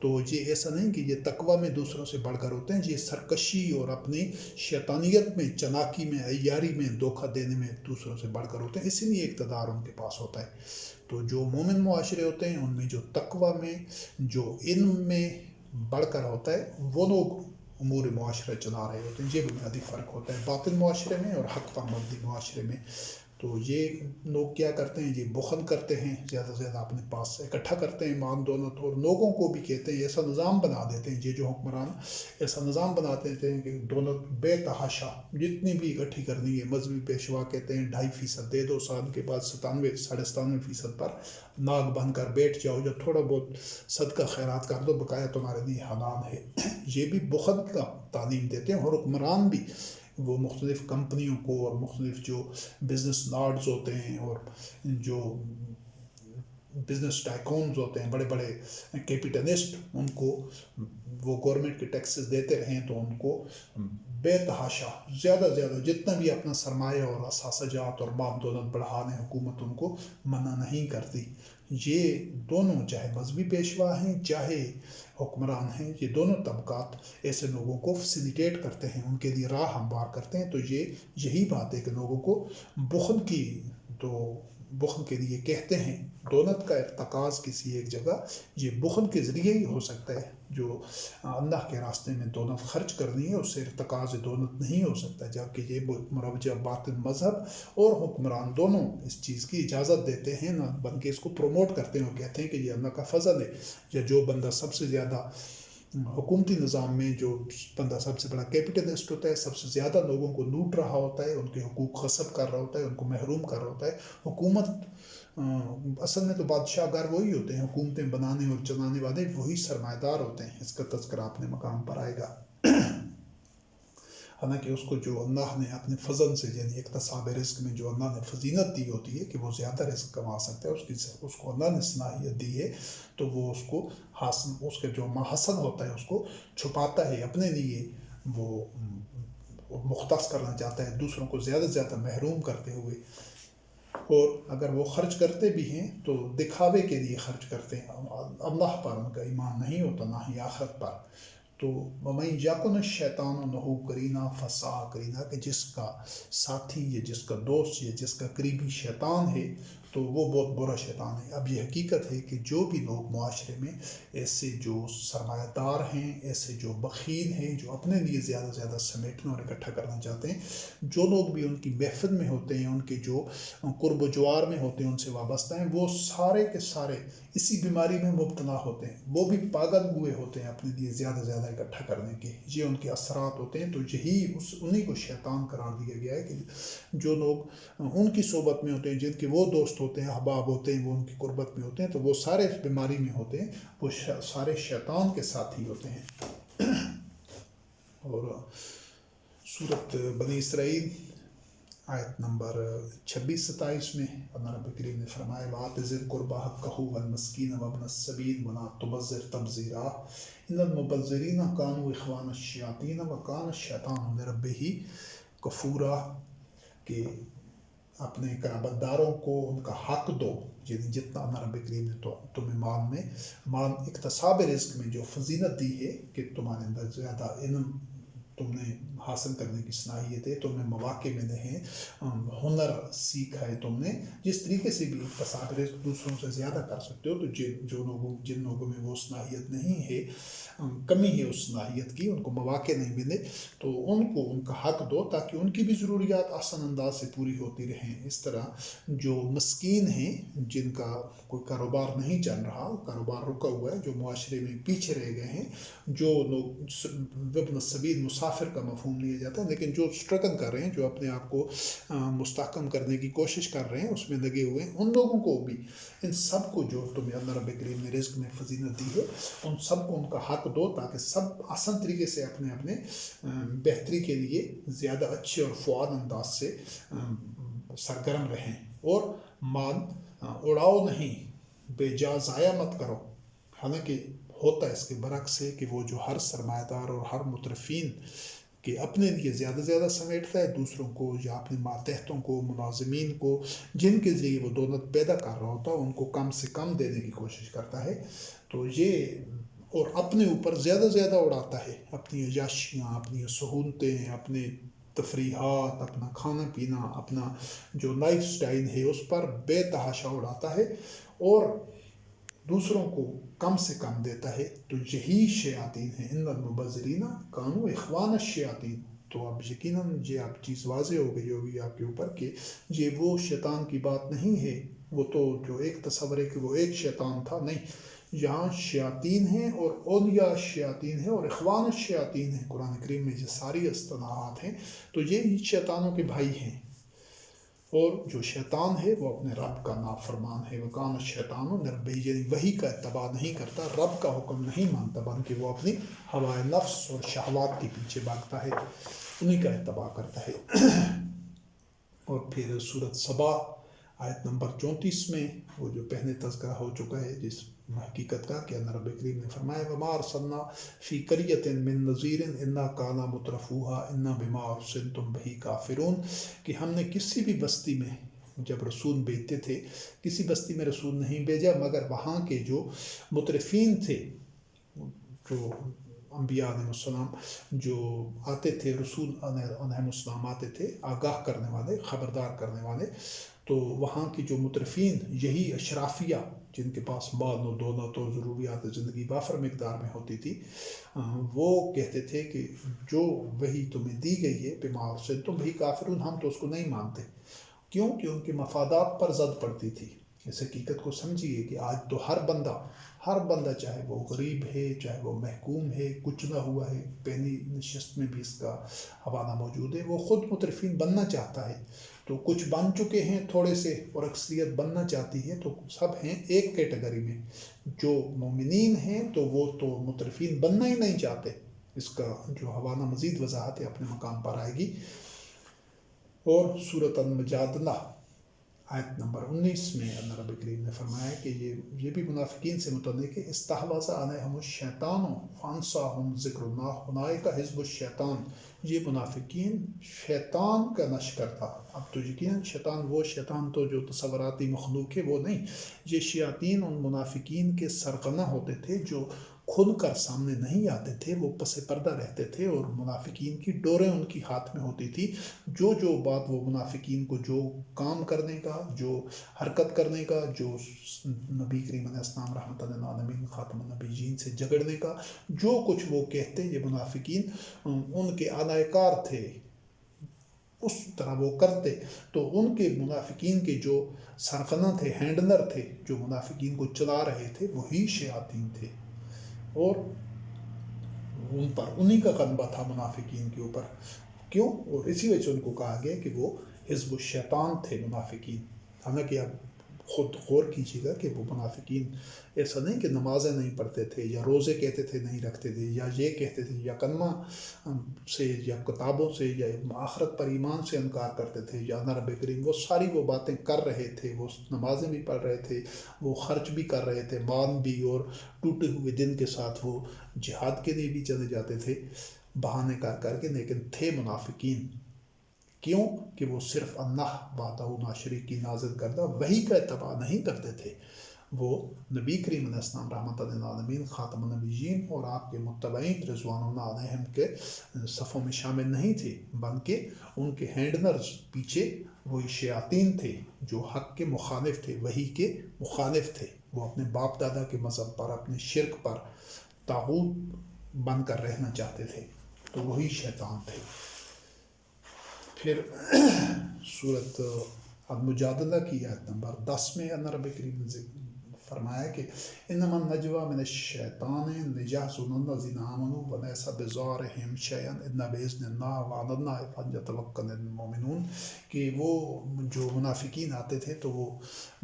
تو یہ ایسا نہیں کہ یہ تقوی میں دوسروں سے بڑھ کر ہوتے ہیں، یہ سرکشی اور اپنی شیطانیت میں، چلاکی میں، عیاری میں، دھوکہ دینے میں دوسروں سے بڑھ کر ہوتے ہیں، اسی لیے اقتدار ان کے پاس ہوتا ہے۔ تو جو مومن معاشرے ہوتے ہیں ان میں جو تقوی میں، جو علم میں بڑھ کر ہوتا ہے، وہ لوگ امور معاشرہ چلا رہے ہوتے ہیں۔ یہ بنیادی فرق ہوتا ہے باطل معاشرے میں اور حق پامردی معاشرے میں۔ تو یہ لوگ کیا کرتے ہیں، یہ بخل کرتے ہیں، زیادہ سے زیادہ اپنے پاس اکٹھا کرتے ہیں مال دولت، اور لوگوں کو بھی کہتے ہیں، ایسا نظام بنا دیتے ہیں، یہ جو حکمران ایسا نظام بنا دیتے ہیں کہ دولت بے تحاشا جتنی بھی اکٹھی کرنی ہے، مذہبی پیشوا کہتے ہیں 2.5% دے دو، سال کے بعد 97-97.5% پر ناک بن کر بیٹھ جاؤ، یا تھوڑا بہت صدقہ خیرات کر دو، بقایا تمہارے لیے حلال ہے۔ یہ بھی بخل کا تعلیم دیتے ہیں، اور حکمران بھی وہ مختلف کمپنیوں کو اور مختلف جو بزنس لارڈز ہوتے ہیں اور جو بزنس ٹائکونز ہوتے ہیں، بڑے بڑے کیپیٹلسٹ، ان کو وہ گورنمنٹ کے ٹیکسز دیتے رہیں تو ان کو بے تحاشا زیادہ زیادہ جتنا بھی اپنا سرمایہ اور اثاثہ جات اور مال دولت بڑھانے حکومت ان کو منع نہیں کرتی۔ یہ دونوں چاہے مذہبی پیشوا ہیں چاہے حکمران ہیں، یہ دونوں طبقات ایسے لوگوں کو فیسیلیٹیٹ کرتے ہیں، ان کے لیے راہ ہموار کرتے ہیں۔ تو یہی بات ہے کہ لوگوں کو بخل کے لیے کہتے ہیں، دولت کا ارتکاز کسی ایک جگہ یہ بخل کے ذریعے ہی ہو سکتا ہے۔ جو اللہ کے راستے میں دولت خرچ کرنی ہے اس سے ارتکاز دولت نہیں ہو سکتا، جبکہ یہ مروجہ باطل مذہب اور حکمران دونوں اس چیز کی اجازت دیتے ہیں، نہ بلکہ اس کو پروموٹ کرتے ہیں اور کہتے ہیں کہ یہ اللہ کا فضل ہے۔ یا جو بندہ سب سے زیادہ حکومتی نظام میں، جو بندہ سب سے بڑا کیپٹلسٹ ہوتا ہے، سب سے زیادہ لوگوں کو لوٹ رہا ہوتا ہے، ان کے حقوق غصب کر رہا ہوتا ہے، ان کو محروم کر رہا ہوتا ہے، حکومت اصل میں تو بادشاہ گر وہی ہوتے ہیں، حکومتیں بنانے اور چلانے والے وہی سرمایہ دار ہوتے ہیں۔ اس کا تذکرہ اپنے مقام پر آئے گا۔ حالانکہ اس کو جو اللہ نے اپنے فضل سے، یعنی اقتصاب رزق میں جو اللہ نے فضیلت دی ہوتی ہے کہ وہ زیادہ رزق کما سکتا ہے، اس کو اللہ نے صلاحیت دی ہے، تو وہ اس کو اس کا جو محسن ہوتا ہے اس کو چھپاتا ہے، اپنے لیے وہ مختص کرنا چاہتا ہے، دوسروں کو زیادہ سے زیادہ محروم کرتے ہوئے۔ اور اگر وہ خرچ کرتے بھی ہیں تو دکھاوے کے لیے خرچ کرتے ہیں، اللہ پر ان کا ایمان نہیں ہوتا، نہ ہی آخرت پر۔ تو وَمَن یَکُنِ الشَّیطَانُ لَهُ قَرِینًا فَسَاءَ قَرِینًا، کہ جس کا ساتھی یا جس کا دوست یا جس کا قریبی شیطان ہے تو وہ بہت برا شیطان ہے۔ اب یہ حقیقت ہے کہ جو بھی لوگ معاشرے میں ایسے جو سرمایہ دار ہیں، ایسے جو بخیل ہیں، جو اپنے لیے زیادہ سے زیادہ سمیٹنا اور اکٹھا کرنا چاہتے ہیں، جو لوگ بھی ان کی محفل میں ہوتے ہیں، ان کے جو قرب و جوار میں ہوتے ہیں، ان سے وابستہ ہیں، وہ سارے کے سارے اسی بیماری میں مبتلا ہوتے ہیں۔ وہ بھی پاگل ہوئے ہوتے ہیں اپنے لیے زیادہ سے زیادہ اکٹھا کرنے کے، یہ ان کے اثرات ہوتے ہیں۔ تو یہی انہی کو شیطان قرار دیا گیا ہے کہ جو لوگ ان کی صحبت میں ہوتے ہیں، جن کے وہ دوست ہوتے ہیں، احباب ہوتے ہیں، وہ ان کی قربت میں ہوتے ہیں، تو وہ سارے اس بیماری میں ہوتے ہیں، وہ سارے شیطان کے ساتھی ہوتے ہیں۔ اور سورۃ بنی اسرائیل آیت نمبر 26-27 میں اللہ رب کریم نے فرمایا وَآتِ ذِی الْقُرْبَىٰ حَقَّهُ وَالْمِسْکِینَ وَابْنَ السَّبِیلِ وَلَا تُبَذِّرْ تَبْذِیرًا إِنَّ الْمُبَذِّرِینَ کَانُوا إِخْوَانَ الشَّیَاطِینَ وَکَانَ الشَّیطَانُ لِرَبِّهِ کَفُورًا، کہ اپنے قرابت داروں کو ان کا حق دو، یعنی جتنا اللہ رب کریم نے تمہیں مال اقتصاب رزق میں جو فضیلت دی ہے کہ تمہارے اندر زیادہ علم تم نے حاصل کرنے کی صلاحیت ہے، تمہیں مواقع ملے ہیں، ہنر سیکھا ہے تم نے، جس طریقے سے بھی اقتصاب رزق دوسروں سے زیادہ کر سکتے ہو، تو جن لوگوں میں وہ صلاحیت نہیں ہے، کمی ہے اس صلاحیت کی، ان کو مواقع نہیں ملے، تو ان کو ان کا حق دو تاکہ ان کی بھی ضروریات آسان انداز سے پوری ہوتی رہیں۔ اس طرح جو مسکین ہیں، جن کا کوئی کاروبار نہیں چل رہا، کاروبار رکا ہوا ہے، جو معاشرے میں پیچھے رہ گئے ہیں، جو لوگ ابن السبیل مسافر کا مفہوم لیا جاتا ہے، لیکن جو اسٹرگل کر رہے ہیں، جو اپنے آپ کو مستحکم کرنے کی کوشش کر رہے ہیں، اس میں لگے ہوئے ہیں، ان لوگوں کو بھی، ان سب کو جو تمہیں اللہ رب کریم نے رزق میں فضیلت دی ہے، ان سب کو ان کا حق دو تاکہ سب آسان طریقے سے اپنے بہتری کے لیے زیادہ اچھے اور فعال انداز سے سرگرم رہیں، اور مال اڑاؤ نہیں، بے جا ضائع مت کرو۔ حالانکہ ہوتا ہے اس کے برعکس ہے کہ وہ جو ہر سرمایہ دار اور ہر مترفین کہ اپنے لیے زیادہ زیادہ سمیٹتا ہے، دوسروں کو یا اپنے ماتحتوں کو، ملازمین کو، جن کے ذریعے وہ دولت پیدا کر رہا ہوتا ہے، ان کو کم سے کم دینے کی کوشش کرتا ہے۔ تو یہ اور اپنے اوپر زیادہ زیادہ اڑاتا ہے، اپنی عیاشیاں، اپنی سہولتیں، اپنے تفریحات، اپنا کھانا پینا، اپنا جو لائف سٹائل ہے اس پر بے تحاشا اڑاتا ہے اور دوسروں کو کم سے کم دیتا ہے، تو یہی شیاطین ہیں۔ ان المبذرین کانوا اخوان الشیاطین۔ تو اب یقیناً یہ آپ چیز واضح ہو گئی ہوگی آپ کے اوپر کہ یہ وہ شیطان کی بات نہیں ہے، وہ تو جو ایک تصور ہے کہ وہ ایک شیطان تھا، نہیں، یہاں شیاطین ہیں اور اولیاء شیاطین ہیں اور اخوان الشیاطین ہیں۔ قرآن کریم میں یہ ساری اصطلاحات ہیں، تو یہ شیطانوں کے بھائی ہیں، اور جو شیطان ہے وہ اپنے رب کا نافرمان ہے۔ وَقَانَ الشَّيْطَانُ لِرَبِّهِ، یعنی وحی کا اتباع نہیں کرتا، رب کا حکم نہیں مانتا، بلکہ وہ اپنی ہوائے نفس اور شہوات کے پیچھے بھاگتا ہے، انہی کا اتباع کرتا ہے۔ اور پھر سورۃ سبا آیت نمبر 34 میں وہ جو پہلے تذکرہ ہو چکا ہے جس حقیقت کا کہ اللہ رب کریم نے فرمایا وَمَا أَرْسَلْنَا فِي قَرْيَةٍ مِّن نَذِيرٍ إِلَّا كَانَ مُتْرَفُوهَا إِنَّا بِمَا أُرْسِلْتُم بِهِ كَافِرُونَ، کہ ہم نے کسی بھی بستی میں جب رسول بھیجتے تھے، کسی بستی میں رسول نہیں بھیجا مگر وہاں کے جو مترفین تھے، جو انبیاء علیہ السلام جو آتے تھے، رسول علیہ السلام آتے تھے آگاہ کرنے والے، خبردار کرنے والے، تو وہاں کی جو مترفین، یہی اشرافیہ جن کے پاس مال و دولت اور ضروریات زندگی وافر مقدار میں ہوتی تھی، وہ کہتے تھے کہ جو وحی تمہیں دی گئی ہے بما ارسلتم بہ کافرون، ہم تو اس کو نہیں مانتے۔ کیوں کہ ان کے مفادات پر زد پڑتی تھی۔ اس حقیقت کو سمجھیے کہ آج تو ہر بندہ چاہے وہ غریب ہے، چاہے وہ محکوم ہے، کچلا ہوا ہے، پہلی نشست میں بھی اس کا حوالہ موجود ہے، وہ خود مترفین بننا چاہتا ہے، تو کچھ بن چکے ہیں تھوڑے سے اور اکثریت بننا چاہتی ہے، تو سب ہیں ایک کیٹیگری میں۔ جو مومنین ہیں تو وہ تو مترفین بننا ہی نہیں چاہتے، اس کا جو حوالہ مزید وضاحت اپنے مقام پر آئے گی۔ اور سورۃ المجادلہ آیت نمبر 19 میں اللہ رب کریم نے فرمایا کہ یہ بھی منافقین سے متعلق ہے، استحوذ علیہم الشیطان فانساہم ذکر اللہ اولئک حزب الشیطان، یہ منافقین شیطان کا لشکر تھا۔ اب تو یقیناً شیطان وہ شیطان تو جو تصوراتی مخلوق ہے وہ نہیں، یہ شیاطین ان منافقین کے سرغنہ ہوتے تھے جو کھل کر سامنے نہیں آتے تھے، وہ پس پردہ رہتے تھے اور منافقین کی ڈوریں ان کی ہاتھ میں ہوتی تھی۔ جو بات وہ منافقین کو جو کام کرنے کا، جو حرکت کرنے کا، جو نبی کریم علیہ السلام رحمۃ للعالمین خاتم النبیین سے جھگڑنے کا، جو کچھ وہ کہتے، یہ منافقین ان کے اعلی کار تھے، اس طرح وہ کرتے۔ تو ان کے منافقین کے جو سرغنہ تھے، ہینڈلر تھے، جو منافقین کو چلا رہے تھے، وہی شیاطین تھے، اور ان پر انہی کا غلبہ تھا منافقین کے اوپر۔ کیوں؟ اور اسی وجہ سے ان کو کہا گیا کہ وہ حزب الشیطان تھے منافقین۔ حالانکہ آپ خود غور کیجیے گا کہ وہ منافقین ایسا نہیں کہ نمازیں نہیں پڑھتے تھے یا روزے کہتے تھے نہیں رکھتے تھے، یا یہ کہتے تھے یا کلمہ سے یا کتابوں سے یا آخرت پر ایمان سے انکار کرتے تھے، یا اللہ رب کریم وہ ساری وہ باتیں کر رہے تھے، وہ نمازیں بھی پڑھ رہے تھے، وہ خرچ بھی کر رہے تھے، مال بھی، اور ٹوٹے ہوئے دن کے ساتھ وہ جہاد کے لیے بھی چلے جاتے تھے بہانے کر کے، لیکن تھے منافقین۔ کیوں؟ کہ وہ صرف اللہ وحدہ لا شریک کی نازل کردہ وحی کا اتباع نہیں کرتے تھے، وہ نبی کریم علیہ السلام رحمۃ للعالمین خاتم النبیین اور آپ کے متبعین رضوان اللہ علیہم کے صفوں میں شامل نہیں تھے، بلکہ ان کے ہینڈلرز پیچھے وہی شیاطین تھے جو حق کے مخالف تھے، وحی کے مخالف تھے، وہ اپنے باپ دادا کے مذہب پر، اپنے شرک پر طاغوت بن کر رہنا چاہتے تھے، تو وہی شیطان تھے۔ پھر سورۃ المجادلہ کی آیت نمبر 10 میں اللہ رب کریم نے فرمایا کہ انما النجوى من الشیطان لیحزن الذین آمنوا ولیس بضارهم شیئا الا باذن اللہ وعلی اللہ فلیتوکل المؤمنون، کہ وہ جو منافقین آتے تھے تو وہ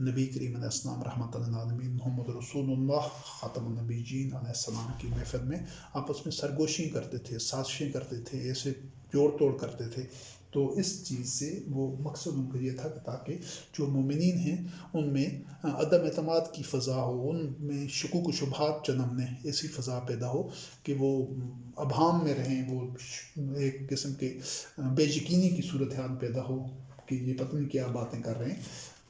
نبی کریم علیہ السلام رحمۃ للعالمین محمد رسول اللہ خاتم النبیین علیہ السلام کی محفل میں آپس میں سرگوشی کرتے تھے، سازشیں کرتے تھے، ایسے جوڑ توڑ کرتے تھے، تو اس چیز سے وہ مقصد ان کا یہ تھا کہ تاکہ جو مومنین ہیں ان میں عدم اعتماد کی فضا ہو، ان میں شکوک و شبہات جنم لیں، ایسی فضا پیدا ہو کہ وہ ابہام میں رہیں، وہ ایک قسم کے بے یقینی کی صورتحال پیدا ہو کہ یہ پتہ نہیں کیا باتیں کر رہے ہیں۔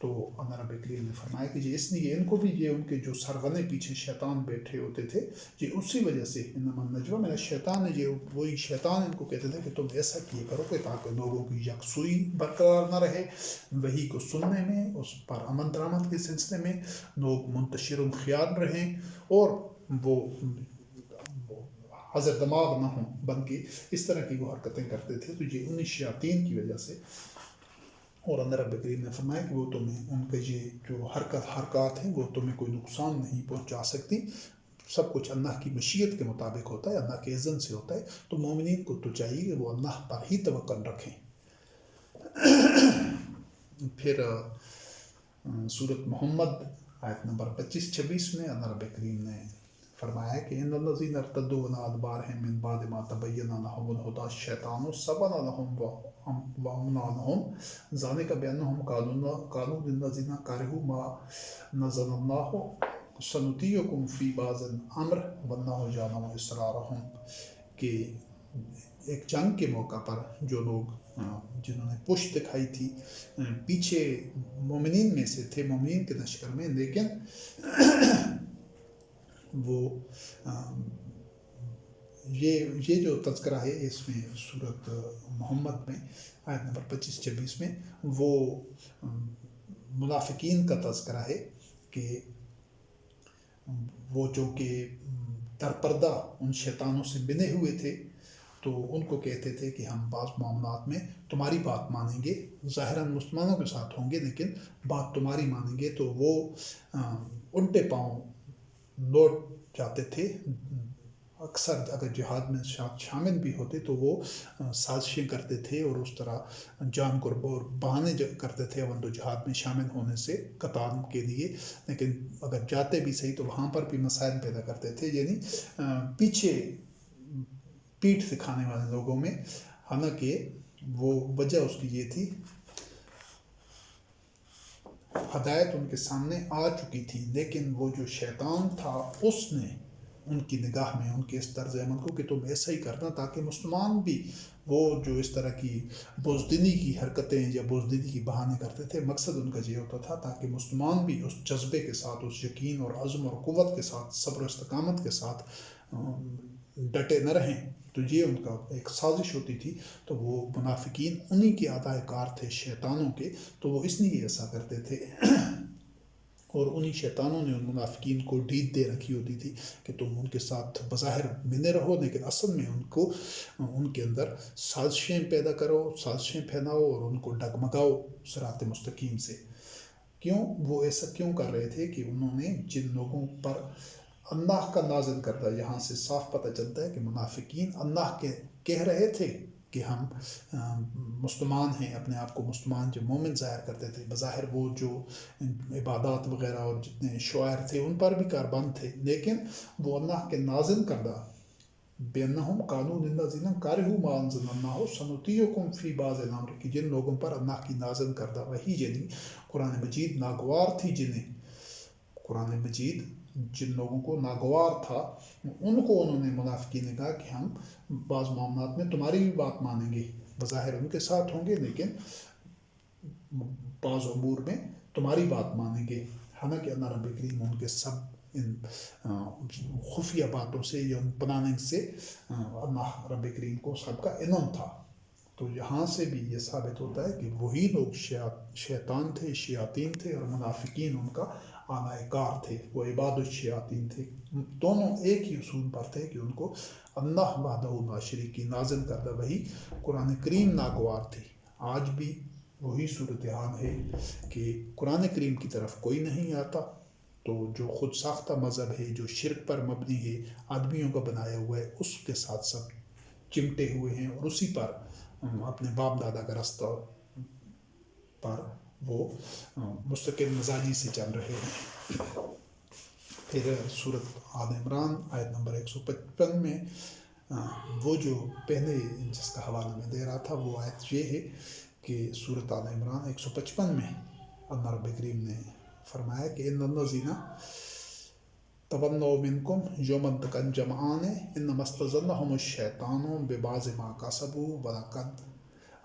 تو اللہ رب کریم نے فرمایا کہ جی اس لیے ان کو بھی یہ ان کے جو سرغنے پیچھے شیطان بیٹھے ہوتے تھے جی اسی وجہ سے انما النجوى من الشیطان ہے، یہ وہی شیطان ان کو کہتے تھے کہ تم ایسا کیے کرو کہ تاکہ لوگوں کی یکسوئی برقرار نہ رہے، وہی کو سننے میں، اس پر عمل درآمد کے سلسلے میں لوگ منتشر خیال رہیں اور وہ حضر دماغ نہ ہوں، بلکہ اس طرح کی وہ حرکتیں کرتے تھے۔ تو یہ انہی شیاطین کی وجہ سے، اور اللہ رب کریم نے فرمایا کہ وہ تمہیں ان کے یہ جو حرکات ہیں وہ تمہیں کوئی نقصان نہیں پہنچا سکتی، سب کچھ اللہ کی مشیت کے مطابق ہوتا ہے، اللہ کے اذن سے ہوتا ہے۔ تو مومنین کو تو چاہیے کہ وہ اللہ پر ہی توکل رکھیں۔ پھر سورۃ محمد آیت نمبر 25-26 میں اللہ رب کریم نے فرمایا کہ ان الذین ارتدوا علی ادبارہم من بعد ما تبین لهم الہدی الشیطان سول لهم واملی لهم ذلک بانہم قالوا للذین کرہوا ما نزل اللہ سنطیعکم فی بعض الامر واللہ یعلم اسرارہم، کہ ایک جنگ کے موقع پر جو لوگ جنہوں نے پشت دکھائی تھی پیچھے مومنین میں سے تھے، مومنین کے لشکر میں، لیکن وہ یہ جو تذکرہ ہے اس میں سورۃ محمد میں آیت نمبر 25-26 میں وہ منافقین کا تذکرہ ہے کہ وہ جو کہ در پردہ ان شیطانوں سے بنے ہوئے تھے، تو ان کو کہتے تھے کہ ہم بعض معاملات میں تمہاری بات مانیں گے، ظاہراً مسلمانوں کے ساتھ ہوں گے لیکن بات تمہاری مانیں گے، تو وہ الٹے پاؤں لوٹ جاتے تھے۔ اکثر اگر جہاد میں شامل بھی ہوتے تو وہ سازشیں کرتے تھے اور اس طرح جان قرب اور بہانے کرتے تھے اول جہاد میں شامل ہونے سے قتال کے لیے، لیکن اگر جاتے بھی صحیح تو وہاں پر بھی مسائل پیدا کرتے تھے، یعنی پیچھے پیٹھ دکھانے والے لوگوں میں۔ حالانکہ وہ وجہ اس کی یہ تھی، ہدایت ان کے سامنے آ چکی تھی، لیکن وہ جو شیطان تھا اس نے ان کی نگاہ میں ان کے اس طرز عمل کو کہ تم ایسا ہی کرنا، تاکہ مسلمان بھی وہ جو اس طرح کی بزدلی کی حرکتیں یا بزدلی کی بہانے کرتے تھے، مقصد ان کا یہ ہوتا تھا تاکہ مسلمان بھی اس جذبے کے ساتھ، اس یقین اور عزم اور قوت کے ساتھ، صبر و استقامت کے ساتھ ڈٹے نہ رہیں۔ تو یہ ان کا ایک سازش ہوتی تھی۔ تو وہ منافقین انہی کے ادائے کار تھے، شیطانوں کے، تو وہ اس لیے ایسا کرتے تھے اور انہی شیطانوں نے ان منافقین کو ڈیٹ دے رکھی ہوتی تھی کہ تم ان کے ساتھ بظاہر ملے رہو لیکن اصل میں ان کے اندر سازشیں پیدا کرو، سازشیں پھیلاؤ اور ان کو ڈگمگاؤ صراط مستقیم سے۔ کیوں وہ ایسا کیوں کر رہے تھے کہ انہوں نے جن لوگوں پر اللہ کا نازل کردہ، یہاں سے صاف پتہ چلتا ہے کہ منافقین اللہ کے کہہ رہے تھے کہ ہم مسلمان ہیں، اپنے آپ کو مسلمان جو مومن ظاہر کرتے تھے، بظاہر وہ جو عبادات وغیرہ اور جتنے شعائر تھے ان پر بھی کاربند تھے، لیکن وہ اللہ کے نازل کردہ بِأَنَّهُمْ قَالُوا لِلَّذِينَ كَرِهُوا مَا أَنزَلَ اللَّهُ سَنُطِيعُكُمْ فِي بَعْضِ الْأَمْرِ، کہ جن لوگوں پر اللہ کی نازل کردہ وحی یعنی قرآن مجید ناگوار تھی، قرآن مجید جن لوگوں کو ناگوار تھا، ان کو انہوں نے منافقین نے کہا کہ ہم بعض معاملات میں تمہاری بھی بات مانیں گے، بظاہر ان کے ساتھ ہوں گے لیکن بعض امور میں تمہاری بات مانیں گے۔ حالانکہ اللہ رب کریم ان کے سب ان خفیہ باتوں سے یا ان پلاننگ سے اللہ رب کریم کو سب کا علم تھا۔ تو یہاں سے بھی یہ ثابت ہوتا ہے کہ وہی لوگ شیطان تھے، شیاطین تھے، اور منافقین ان کا آلائے کار تھے، وہ عباد الشیاطین تھے۔ دونوں ایک ہی اصول پر تھے کہ ان کو اللہ وحدہ لا شریک کی نازل کردہ وحی قرآن کریم ناگوار تھی۔ آج بھی وہی صورتحال ہے کہ قرآن کریم کی طرف کوئی نہیں آتا، تو جو خود ساختہ مذہب ہے، جو شرک پر مبنی ہے، آدمیوں کا بنایا ہوا ہے، اس کے ساتھ سب چمٹے ہوئے ہیں اور اسی پر اپنے باپ دادا کا راستہ پر وہ مستقل مزاجی سے چل رہے ہیں۔ پھر سورۃ آل عمران آیت نمبر 155 میں وہ جو پہلے جس کا حوالہ میں دے رہا تھا وہ آیت یہ ہے کہ سورۃ آل عمران 155 میں اللہ رب کریم نے فرمایا کہ ان الذین تولوا منکم یوم التقى الجمعان انما استزلهم الشیطان ببعض ما کسبوا ولقد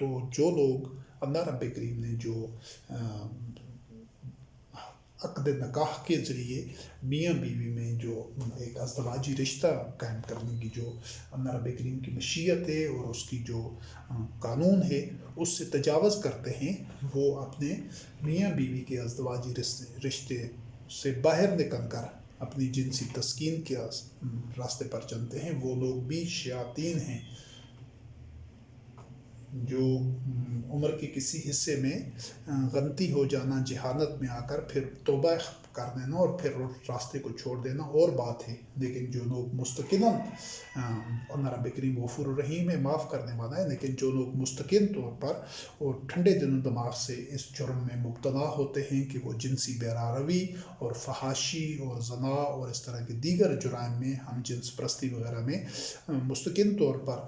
تو جو لوگ اللہ رب کریم نے جو عقد نکاح کے ذریعے میاں بیوی میں جو ایک ازدواجی رشتہ قائم کرنے کی جو اللہ رب کریم کی مشیت ہے اور اس کی جو قانون ہے اس سے تجاوز کرتے ہیں، وہ اپنے میاں بیوی کے ازدواجی رشتے سے باہر نکل کر اپنی جنسی تسکین کے راستے پر چلتے ہیں، وہ لوگ بھی شیاطین ہیں۔ جو عمر کے کسی حصے میں غلطی ہو جانا، جہالت میں آ کر پھر توبہ کر دینا اور پھر راستے کو چھوڑ دینا اور بات ہے، لیکن جو لوگ مستقلاً اللہ رب کریم غفور الرحیم ہے، معاف کرنے والا ہے، لیکن جو لوگ مستقل طور پر اور ٹھنڈے دل و دماغ سے اس جرم میں مبتلا ہوتے ہیں کہ وہ جنسی بیراروی اور فحاشی اور زنا اور اس طرح کے دیگر جرائم میں، ہم جنس پرستی وغیرہ میں مستقل طور پر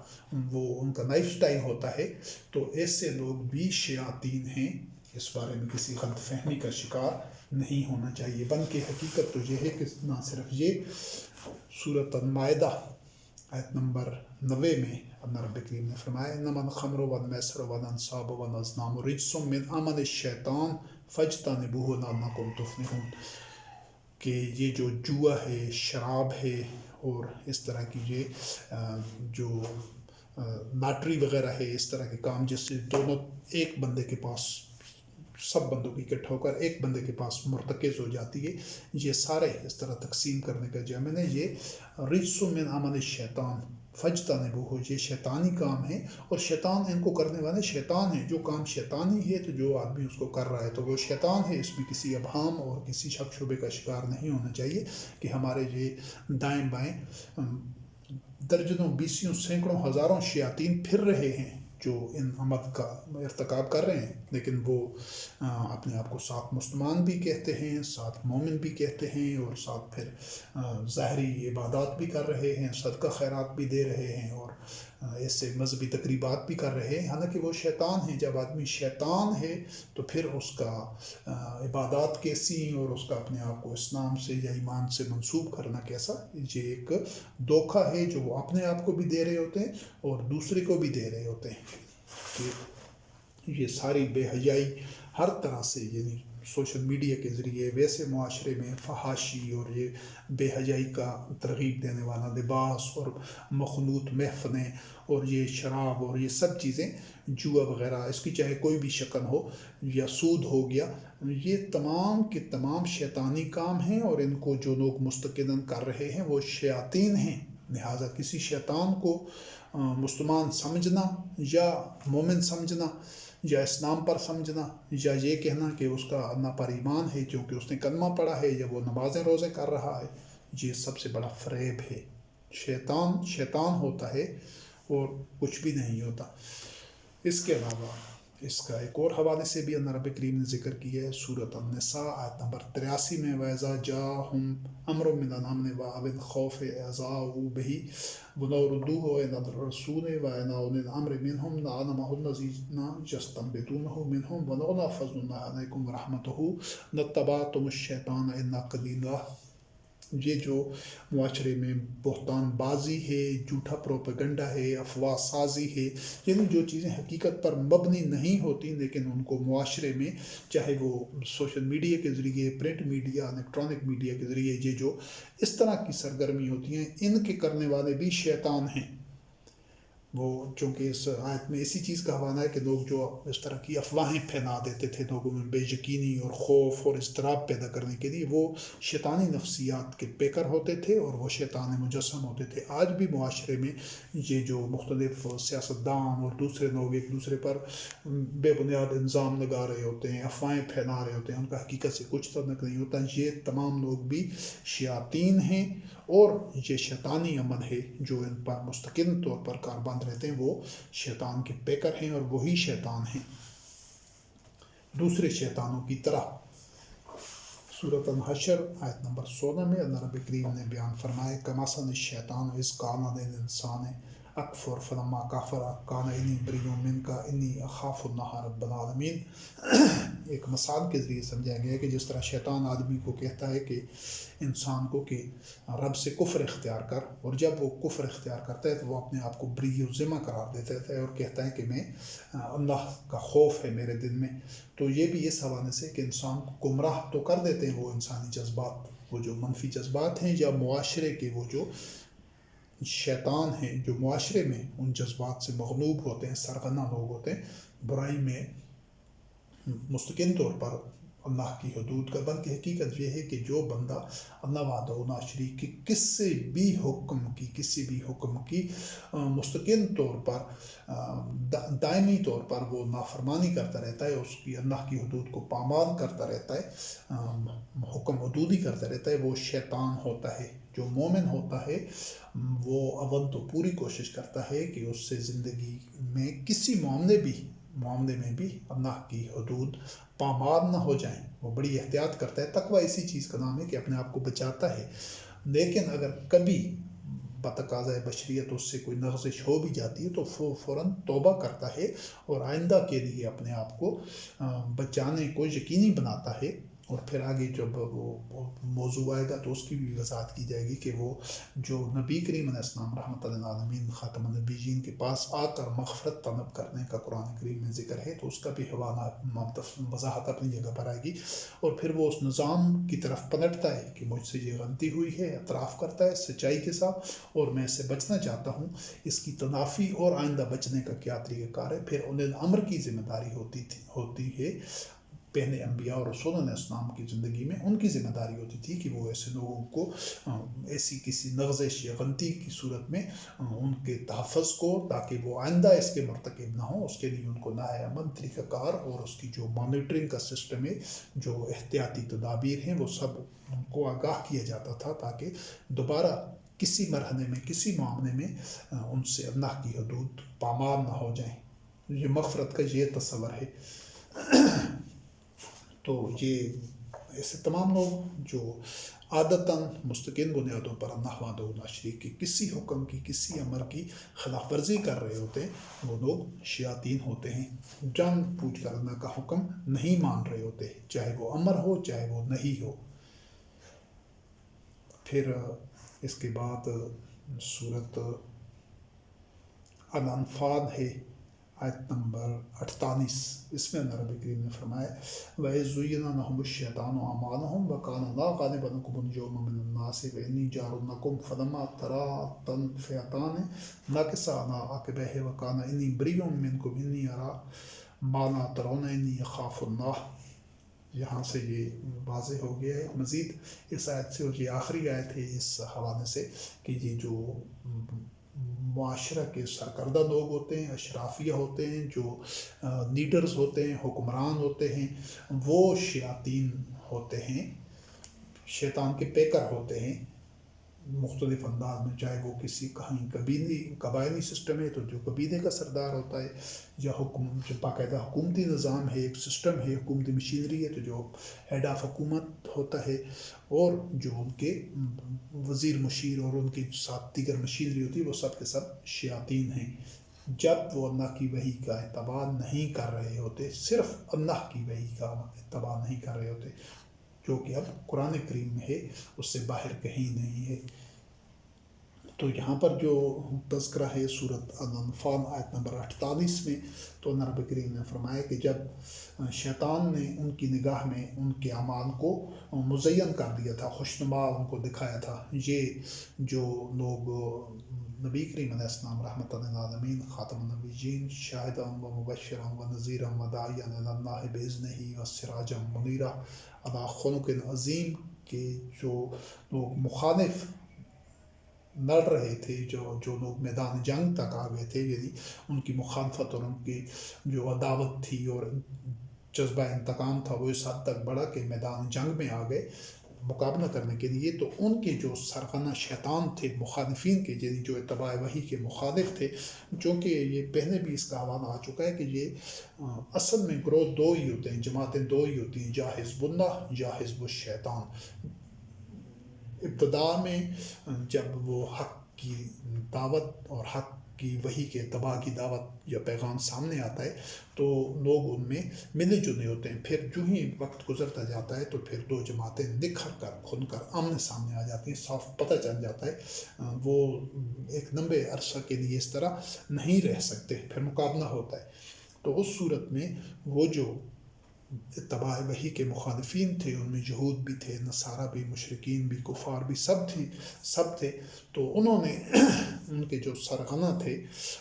وہ ان کا لائف سٹائل ہوتا ہے، تو ایسے لوگ بھی شیاطین ہیں۔ اس بارے میں کسی غلط فہمی کا شکار نہیں ہونا چاہیے، بلکہ حقیقت تو یہ ہے کہ نہ صرف یہ سورۃ المائدہ آیت نمبر 90 میں اللہ رب کریم نے فرمایا انما الخمر والمیسر والانصاب والازلام رجس من عمل الشیطان فاجتنبوہ لعلکم تفلحون، کہ یہ جو جوا ہے، شراب ہے اور اس طرح کی یہ جو لاٹری وغیرہ ہے، اس طرح کے کام جس سے دونوں ایک بندے کے پاس سب بندوں کی اکٹھا ہو کر ایک بندے کے پاس مرتکز ہو جاتی ہے، یہ سارے اس طرح تقسیم کرنے کا جمع ہے، یہ رجس من عمل الشیطان فاجتنبوہ، یہ شیطانی کام ہے اور شیطان ان کو کرنے والے شیطان ہیں۔ جو کام شیطانی ہے تو جو آدمی اس کو کر رہا ہے تو وہ شیطان ہے، اس میں کسی ابہام اور کسی شک شبے کا شکار نہیں ہونا چاہیے کہ ہمارے یہ دائیں بائیں درجنوں بیسیوں سینکڑوں ہزاروں شیاطین پھر رہے ہیں جو ان عمل کا ارتکاب کر رہے ہیں، لیکن وہ اپنے آپ کو ساتھ مسلمان بھی کہتے ہیں، ساتھ مومن بھی کہتے ہیں اور ساتھ پھر ظاہری عبادات بھی کر رہے ہیں، صدقہ خیرات بھی دے رہے ہیں اور ایسے مذہبی تقریبات بھی کر رہے ہیں، حالانکہ وہ شیطان ہیں۔ جب آدمی شیطان ہے تو پھر اس کا عبادات کیسی اور اس کا اپنے آپ کو اسلام سے یا ایمان سے منسوب کرنا کیسا، یہ ایک دھوکہ ہے جو وہ اپنے آپ کو بھی دے رہے ہوتے ہیں اور دوسرے کو بھی دے رہے ہوتے ہیں۔ کہ یہ ساری بے حیائی ہر طرح سے، یعنی سوشل میڈیا کے ذریعے ویسے معاشرے میں فحاشی اور یہ بے حیائی کا ترغیب دینے والا لباس اور مخلوط محفلیں اور یہ شراب اور یہ سب چیزیں، جوا وغیرہ، اس کی چاہے کوئی بھی شکل ہو، یا سود ہو گیا، یہ تمام کے تمام شیطانی کام ہیں اور ان کو جو لوگ مستقلاً کر رہے ہیں وہ شیاطین ہیں۔ لہٰذا کسی شیطان کو مسلمان سمجھنا یا مومن سمجھنا یا اسلام پر سمجھنا یا یہ کہنا کہ اس کا اللہ پر ایمان ہے کیونکہ اس نے کلمہ پڑھا ہے یا وہ نمازیں روزے کر رہا ہے، یہ سب سے بڑا فریب ہے۔ شیطان شیطان ہوتا ہے اور کچھ بھی نہیں ہوتا۔ اس کے علاوہ اس کا ایک اور حوالے سے بھی اللہ رب کریم نے ذکر کیا ہے، سورۃ النساء آیت نمبر 83 میں وَإِذَا جَاءَهُمْ أَمْرٌ مِّنَ الْأَمْنِ وَأَوِ الْخَوْفِ أَذَاعُوا بِهِ وَلَوْ رُدُّوهُ إِلَى الرَّسُولِ وَإِلَى أُولِي الْأَمْرِ مِنْهُمْ لَعَلِمَهُ الَّذِينَ يَسْتَنبِطُونَهُ مِنْهُمْ وَلَوْلَا فَضْلُ اللَّهِ عَلَيْكُمْ وَرَحْمَتُهُ لَاتَّبَعْتُمُ الشَّيْطَانَ إِلَّا قَلِيلًا۔ یہ جو معاشرے میں بہتان بازی ہے، جھوٹا پروپیگنڈا ہے، افواہ سازی ہے، یعنی جو چیزیں حقیقت پر مبنی نہیں ہوتی لیکن ان کو معاشرے میں، چاہے وہ سوشل میڈیا کے ذریعے، پرنٹ میڈیا، الیکٹرانک میڈیا کے ذریعے، یہ جو اس طرح کی سرگرمی ہوتی ہیں، ان کے کرنے والے بھی شیطان ہیں۔ وہ چونکہ اس آیت میں اسی چیز کا حوالہ ہے کہ لوگ جو اس طرح کی افواہیں پھیلا دیتے تھے لوگوں میں بے یقینی اور خوف اور اضطراب پیدا کرنے کے لیے، وہ شیطانی نفسیات کے پیکر ہوتے تھے اور وہ شیطان مجسم ہوتے تھے۔ آج بھی معاشرے میں یہ جو مختلف سیاستدان اور دوسرے لوگ ایک دوسرے پر بے بنیاد الزام لگا رہے ہوتے ہیں، افواہیں پھیلا رہے ہوتے ہیں، ان کا حقیقت سے کچھ تعلق نہیں ہوتا، یہ تمام لوگ بھی شیاطین ہیں اور یہ شیطانی عمل ہے جو ان پر مستقل طور پر کاربند رہتے ہیں، وہ شیطان کے پیکر ہیں اور وہی شیطان ہیں دوسرے شیطانوں کی طرح۔ سورۃ الحشر آیت نمبر 16 میں اللہ رب کریم نے بیان فرمائے کَمَثَلِ الشَّیطَانِ إِذْ قَالَ لِلْإِنسَانِ اکفر فلما کافر کان انی بریء منک انی اخاف اللہ رب العالمین۔ ایک مثال کے ذریعے سمجھایا گیا ہے کہ جس طرح شیطان آدمی کو کہتا ہے کہ انسان کو کہ رب سے کفر اختیار کر، اور جب وہ کفر اختیار کرتا ہے تو وہ اپنے آپ کو بری و ذمہ قرار دیتا ہے اور کہتا ہے کہ میں اللہ کا خوف ہے میرے دل میں۔ تو یہ بھی اس حوالے سے کہ انسان کو گمراہ تو کر دیتے ہیں وہ انسانی جذبات، وہ جو منفی جذبات ہیں، یا معاشرے کے وہ جو شیطان ہیں جو معاشرے میں ان جذبات سے مغلوب ہوتے ہیں، سرغنہ لوگ ہوتے ہیں، برائی میں مستقل طور پر اللہ کی حدود کا، بلکہ حقیقت یہ ہے کہ جو بندہ اللہ وحدہ لا شریک کی کسی بھی حکم کی مستقل طور پر دائمی طور پر وہ نافرمانی کرتا رہتا ہے، اس کی اللہ کی حدود کو پامال کرتا رہتا ہے، حکم حدودی کرتا رہتا ہے، وہ شیطان ہوتا ہے۔ جو مومن ہوتا ہے وہ اول تو پوری کوشش کرتا ہے کہ اس سے زندگی میں کسی معاملے میں بھی اللہ کی حدود پامال نہ ہو جائیں، وہ بڑی احتیاط کرتا ہے۔ تقوی اسی چیز کا نام ہے کہ اپنے آپ کو بچاتا ہے، لیکن اگر کبھی بتقاضۂ بشریت اس سے کوئی لغزش ہو بھی جاتی ہے تو فوراً توبہ کرتا ہے اور آئندہ کے لیے اپنے آپ کو بچانے کو یقینی بناتا ہے۔ اور پھر آگے جب وہ موضوع آئے گا تو اس کی بھی وضاحت کی جائے گی کہ وہ جو نبی کریم علیہ السلام رحمۃ للعالمین خاتم النبیین کے پاس آ کر مغفرت طلب کرنے کا قرآن کریم میں ذکر ہے، تو اس کا بھی حوالہ وضاحت اپنی جگہ پر آئے گی۔ اور پھر وہ اس نظام کی طرف پلٹتا ہے کہ مجھ سے یہ غلطی ہوئی ہے، اعتراف کرتا ہے سچائی کے ساتھ اور میں اس سے بچنا چاہتا ہوں، اس کی تلافی اور آئندہ بچنے کا کیا طریقہ کار ہے۔ پھر اولي الامر کی ذمہ داری ہوتی ہے۔ پہلے انبیاء اور رسول علیہ السلام کی زندگی میں ان کی ذمہ داری ہوتی تھی کہ وہ ایسے لوگوں کو ایسی کسی لغزش یا غلطی کی صورت میں ان کے تحفظ کو، تاکہ وہ آئندہ اس کے مرتکب نہ ہوں، اس کے لیے ان کو نہایت عمل طریقہ کار اور اس کی جو مانیٹرنگ کا سسٹم ہے، جو احتیاطی تدابیر ہیں، وہ سب ان کو آگاہ کیا جاتا تھا تاکہ دوبارہ کسی مرحلے میں کسی معاملے میں ان سے اللہ کی حدود پامال نہ ہو جائیں۔ یہ مغفرت کا یہ تصور ہے۔ تو یہ ایسے تمام لوگ جو عادتاً مستقل بنیادوں پر اللہ وحدہ لا شریک کی کسی حکم کی، کسی امر کی خلاف ورزی کر رہے ہوتے ہیں، وہ لوگ شیاطین ہوتے ہیں، جان بوجھ کر اللہ کا حکم نہیں مان رہے ہوتے، چاہے وہ امر ہو چاہے وہ نہیں ہو۔ پھر اس کے بعد سورت الانفال ہے، آیت نمبر 48۔ اس میں اللہ رب کریم نے فرمایا وَإِذْ زُيِّنَ لَهُمُ الشَّيْطَانُ أَعْمَالَهُمْ وَقَالَ لَا غَالِبَ لَكُمُ الْيَوْمَ مِنَ النَّاسِ وَإِنِّي جَارٌ لَكُمْ فَلَمَّا تَرَاءَتِ الْفِئَتَانِ نَكَصَ عَلَىٰ عَقِبَيْهِ وَقَالَ إِنِّي بَرِيءٌ مِّنكُمْ إِنِّي أَرَىٰ مَا لَا تَرَوْنَ إِنِّي أَخَافُ اللَّهَ۔ یہاں سے یہ واضح ہو گیا ہے مزید اس آیت سے، اور یہ آخری آیت ہے اس حوالے سے، کہ یہ جو معاشرہ کے سرکردہ لوگ ہوتے ہیں، اشرافیہ ہوتے ہیں، جو لیڈرز ہوتے ہیں، حکمران ہوتے ہیں، وہ شیاطین ہوتے ہیں، شیطان کے پیکر ہوتے ہیں مختلف انداز میں، چاہے وہ کسی کہیں قبائلی سسٹم ہے تو جو قبیلے کا سردار ہوتا ہے، یا جو باقاعدہ حکومتی نظام ہے، ایک سسٹم ہے، حکومتی مشینری ہے تو جو ہیڈ آف حکومت ہوتا ہے، اور جو ان کے وزیر مشیر اور ان کے ساتھ دیگر مشینری ہوتی ہے، وہ سب کے سب شیاطین ہیں۔ جب وہ اللہ کی وحی کا اتباع نہیں کر رہے ہوتے، صرف اللہ کی وحی کا اتباع نہیں کر رہے ہوتے، جو کہ اب قرآن کریم میں ہے، اس سے باہر کہیں نہیں ہے۔ تو یہاں پر جو تذکرہ ہے سورت الانفال آیت نمبر 48 میں، تو اللہ رب کریم نے فرمایا کہ جب شیطان نے ان کی نگاہ میں ان کے اعمال کو مزین کر دیا تھا، خوشنما ان کو دکھایا تھا، یہ جو لوگ نبی کریم علیہ السلام رحمۃ للعالمین خاتم النبیین شاہدا و مبشرا و نذیرا و داعیا الی اللہ باذنہ و سراجا منیرا علی خلق عظیم، کے جو لوگ مخالف لڑ رہے تھے، جو لوگ میدان جنگ تک آ گئے تھے، یعنی ان کی مخالفت اور ان کی جو عداوت تھی اور جذبہ انتقام تھا وہ اس حد تک بڑھا کہ میدان جنگ میں آ گئے مقابلہ کرنے کے لیے، تو ان کے جو سرغنہ شیطان تھے مخالفین کے، یعنی جو اتباع وحی کے مخالف تھے، چونکہ یہ پہلے بھی اس کا حوالہ آ چکا ہے کہ یہ اصل میں گروہ دو ہی ہوتے ہیں، جماعتیں دو ہی ہوتی ہیں، یا حزب اللہ یا حزب الشیطان۔ ابتدا میں جب وہ حق کی دعوت اور حق کی وحی کے اتباع کی دعوت یا پیغام سامنے آتا ہے تو لوگ ان میں ملے جلے ہوتے ہیں. پھر جو ہی وقت گزرتا جاتا ہے تو پھر دو جماعتیں نکھر کر کھل کر آمنے سامنے آ جاتی ہیں. صاف پتہ چل جاتا ہے وہ ایک لمبے عرصہ کے لیے اس طرح نہیں رہ سکتے، پھر مقابلہ ہوتا ہے. تو اس صورت میں وہ جو اتباع وحی کے مخالفین تھے، ان میں یہود بھی تھے، نصارہ بھی، مشرکین بھی، کفار بھی، سب تھے. تو انہوں نے ان کے جو سرغنہ تھے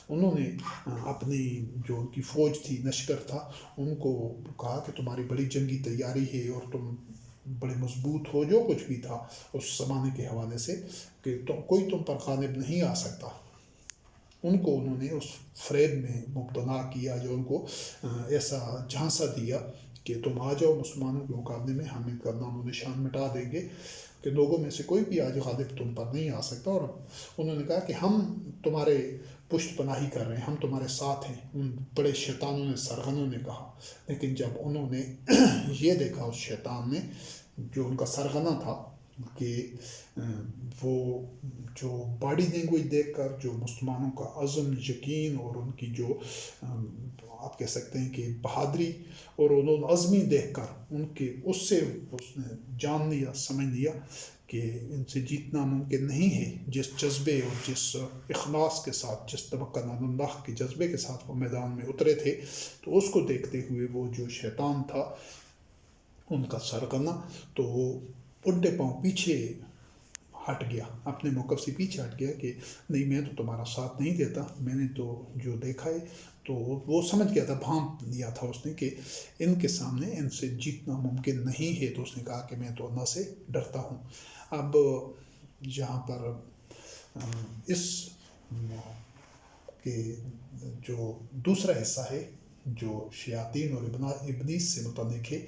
انہوں نے اپنی جو ان کی فوج تھی، لشکر تھا، ان کو کہا کہ تمہاری بڑی جنگی تیاری ہے اور تم بڑے مضبوط ہو، جو کچھ بھی تھا اس زمانے کے حوالے سے، کہ کوئی تم پر غالب نہیں آ سکتا. ان کو انہوں نے اس فریب میں مبتلا کیا، جو ان کو ایسا جھانسا دیا کہ تم آ جاؤ مسلمانوں کے مقابلے میں، ہم ان کا نام و نشان مٹا دیں گے کہ لوگوں میں سے کوئی بھی آج غالب تم پر نہیں آ سکتا. اور انہوں نے کہا کہ ہم تمہارے پشت پناہی کر رہے ہیں، ہم تمہارے ساتھ ہیں. ان بڑے شیطانوں نے، سرغنوں نے کہا. لیکن جب انہوں نے یہ دیکھا اس شیطان نے، جو ان کا سرغنہ تھا، کہ وہ جو باڈی لینگویج دیکھ کر جو مسلمانوں کا عزم، یقین اور ان کی جو آپ کہہ سکتے ہیں کہ بہادری اور عزمی دیکھ کر ان کے اس نے جان لیا، سمجھ لیا کہ ان سے جیتنا ممکن نہیں ہے. جس جذبے اور جس اخلاص کے ساتھ، جس توکل علی اللہ کے جذبے کے ساتھ وہ میدان میں اترے تھے، تو اس کو دیکھتے ہوئے وہ جو شیطان تھا ان کا سرغنہ، تو وہ الٹے پاؤں پیچھے ہٹ گیا، اپنے موقف سے پیچھے ہٹ گیا کہ نہیں، میں تو تمہارا ساتھ نہیں دیتا. میں نے تو جو دیکھا ہے، تو وہ سمجھ گیا تھا، بھانپ لیا تھا اس نے کہ ان کے سامنے ان سے جیتنا ممکن نہیں ہے. تو اس نے کہا کہ میں تو اللہ سے ڈرتا ہوں. اب جہاں پر اس کے جو دوسرا حصہ ہے جو شیاطین اور ابلیس سے متعلق ہے،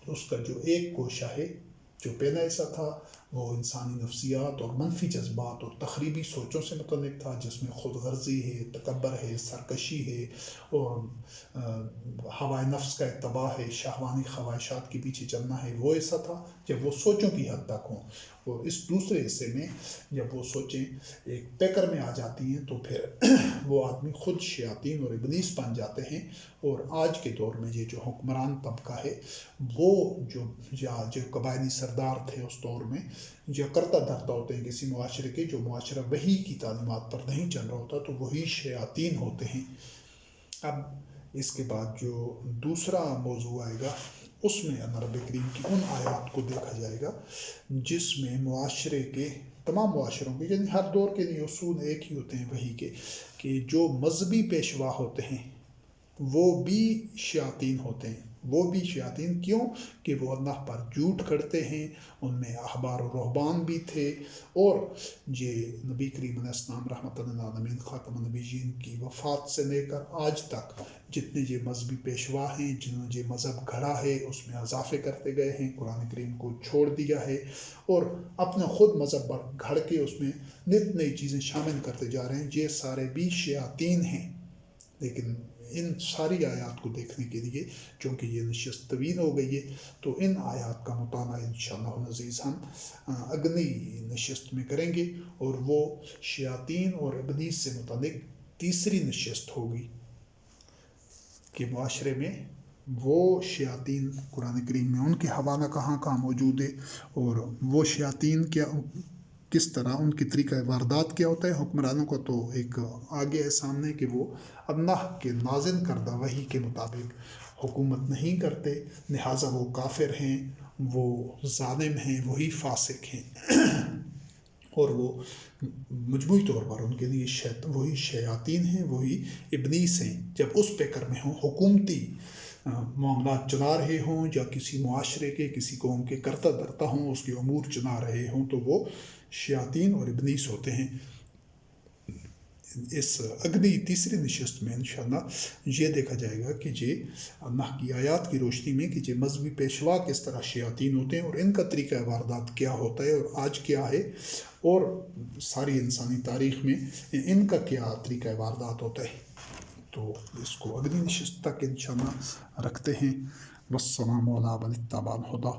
اس کا جو ایک گوشہ ہے، جو پہلا حصہ تھا وہ انسانی نفسیات اور منفی جذبات اور تخریبی سوچوں سے متعلق تھا، جس میں خود غرضی ہے، تکبر ہے، سرکشی ہے اور ہوائے نفس کا اتباع ہے، شہوانی خواہشات کے پیچھے چلنا ہے. وہ حصہ تھا جب وہ سوچوں کی حد تک ہوں. اور اس دوسرے حصے میں جب وہ سوچیں ایک پیکر میں آ جاتی ہیں تو پھر وہ آدمی خود شیاطین اور ابلیس بن جاتے ہیں. اور آج کے دور میں یہ جو حکمران طبقہ ہے، وہ جو قبائلی سردار تھے اس دور میں، جو کرتا دھرتا ہوتے ہیں کسی معاشرے کے، جو معاشرہ وحی کی تعلیمات پر نہیں چل رہا ہوتا، تو وہی شیاطین ہوتے ہیں. اب اس کے بعد جو دوسرا موضوع آئے گا، اس میں اللہ رب کریم کی ان آیات کو دیکھا جائے گا جس میں معاشرے کے، تمام معاشروں کے، یعنی ہر دور کے لیے اصول ایک ہی ہوتے ہیں وحی کے، کہ جو مذہبی پیشوا ہوتے ہیں وہ بھی شیاطین ہوتے ہیں. وہ بھی شیاطین کیوں؟ کہ وہ اللہ پر جھوٹ کرتے ہیں. ان میں احبار و رہبان بھی تھے. اور یہ نبی کریم علیہ السلام رحمۃ للعالمین خاتم النبیین کی وفات سے لے کر آج تک جتنے یہ مذہبی پیشوا ہیں، جنہوں نے یہ مذہب گھڑا ہے، اس میں اضافے کرتے گئے ہیں، قرآن کریم کو چھوڑ دیا ہے اور اپنا خود مذہب گھڑ کے اس میں نت نئی چیزیں شامل کرتے جا رہے ہیں. یہ سارے بھی شیاطین ہیں. لیکن ان ساری آیات کو دیکھنے کے لیے، چونکہ یہ نشست طویل ہو گئی ہے، تو ان آیات کا مطالعہ انشاءاللہ العزیز ہم اگلی نشست میں کریں گے. اور وہ شیاطین اور ابلیس سے متعلق تیسری نشست ہوگی کہ معاشرے میں وہ شیاطین قرآن کریم میں ان کے حوالہ کہاں موجود ہے، اور وہ شیاطین کس طرح، ان کی طریقہ واردات کیا ہوتا ہے. حکمرانوں کا تو ایک آگے ہے سامنے کہ وہ اللہ کے نازل کردہ وحی کے مطابق حکومت نہیں کرتے، لہٰذا وہ کافر ہیں، وہ ظالم ہیں، وہی فاسق ہیں. اور وہ مجموعی طور پر ان کے لیے وہی شیاطین ہیں، وہی ابلیس ہیں. جب اس پیکر میں ہوں، حکومتی معاملات چلا رہے ہوں، یا کسی معاشرے کے، کسی قوم کے کرتا دھرتا ہوں، اس کے امور چلا رہے ہوں، تو وہ شیاطین اور ابلیس ہوتے ہیں. اس اگلی تیسری نشست میں انشاءاللہ یہ دیکھا جائے گا کہ یہ اللہ کی آیات کی روشنی میں کہ یہ مذہبی پیشوا کس طرح شیاطین ہوتے ہیں، اور ان کا طریقہ واردات کیا ہوتا ہے، اور آج کیا ہے، اور ساری انسانی تاریخ میں ان کا کیا طریقہ واردات ہوتا ہے. تو اس کو اگلی نشست تک انشاءاللہ رکھتے ہیں. والسلام علی من اتبع الہدی.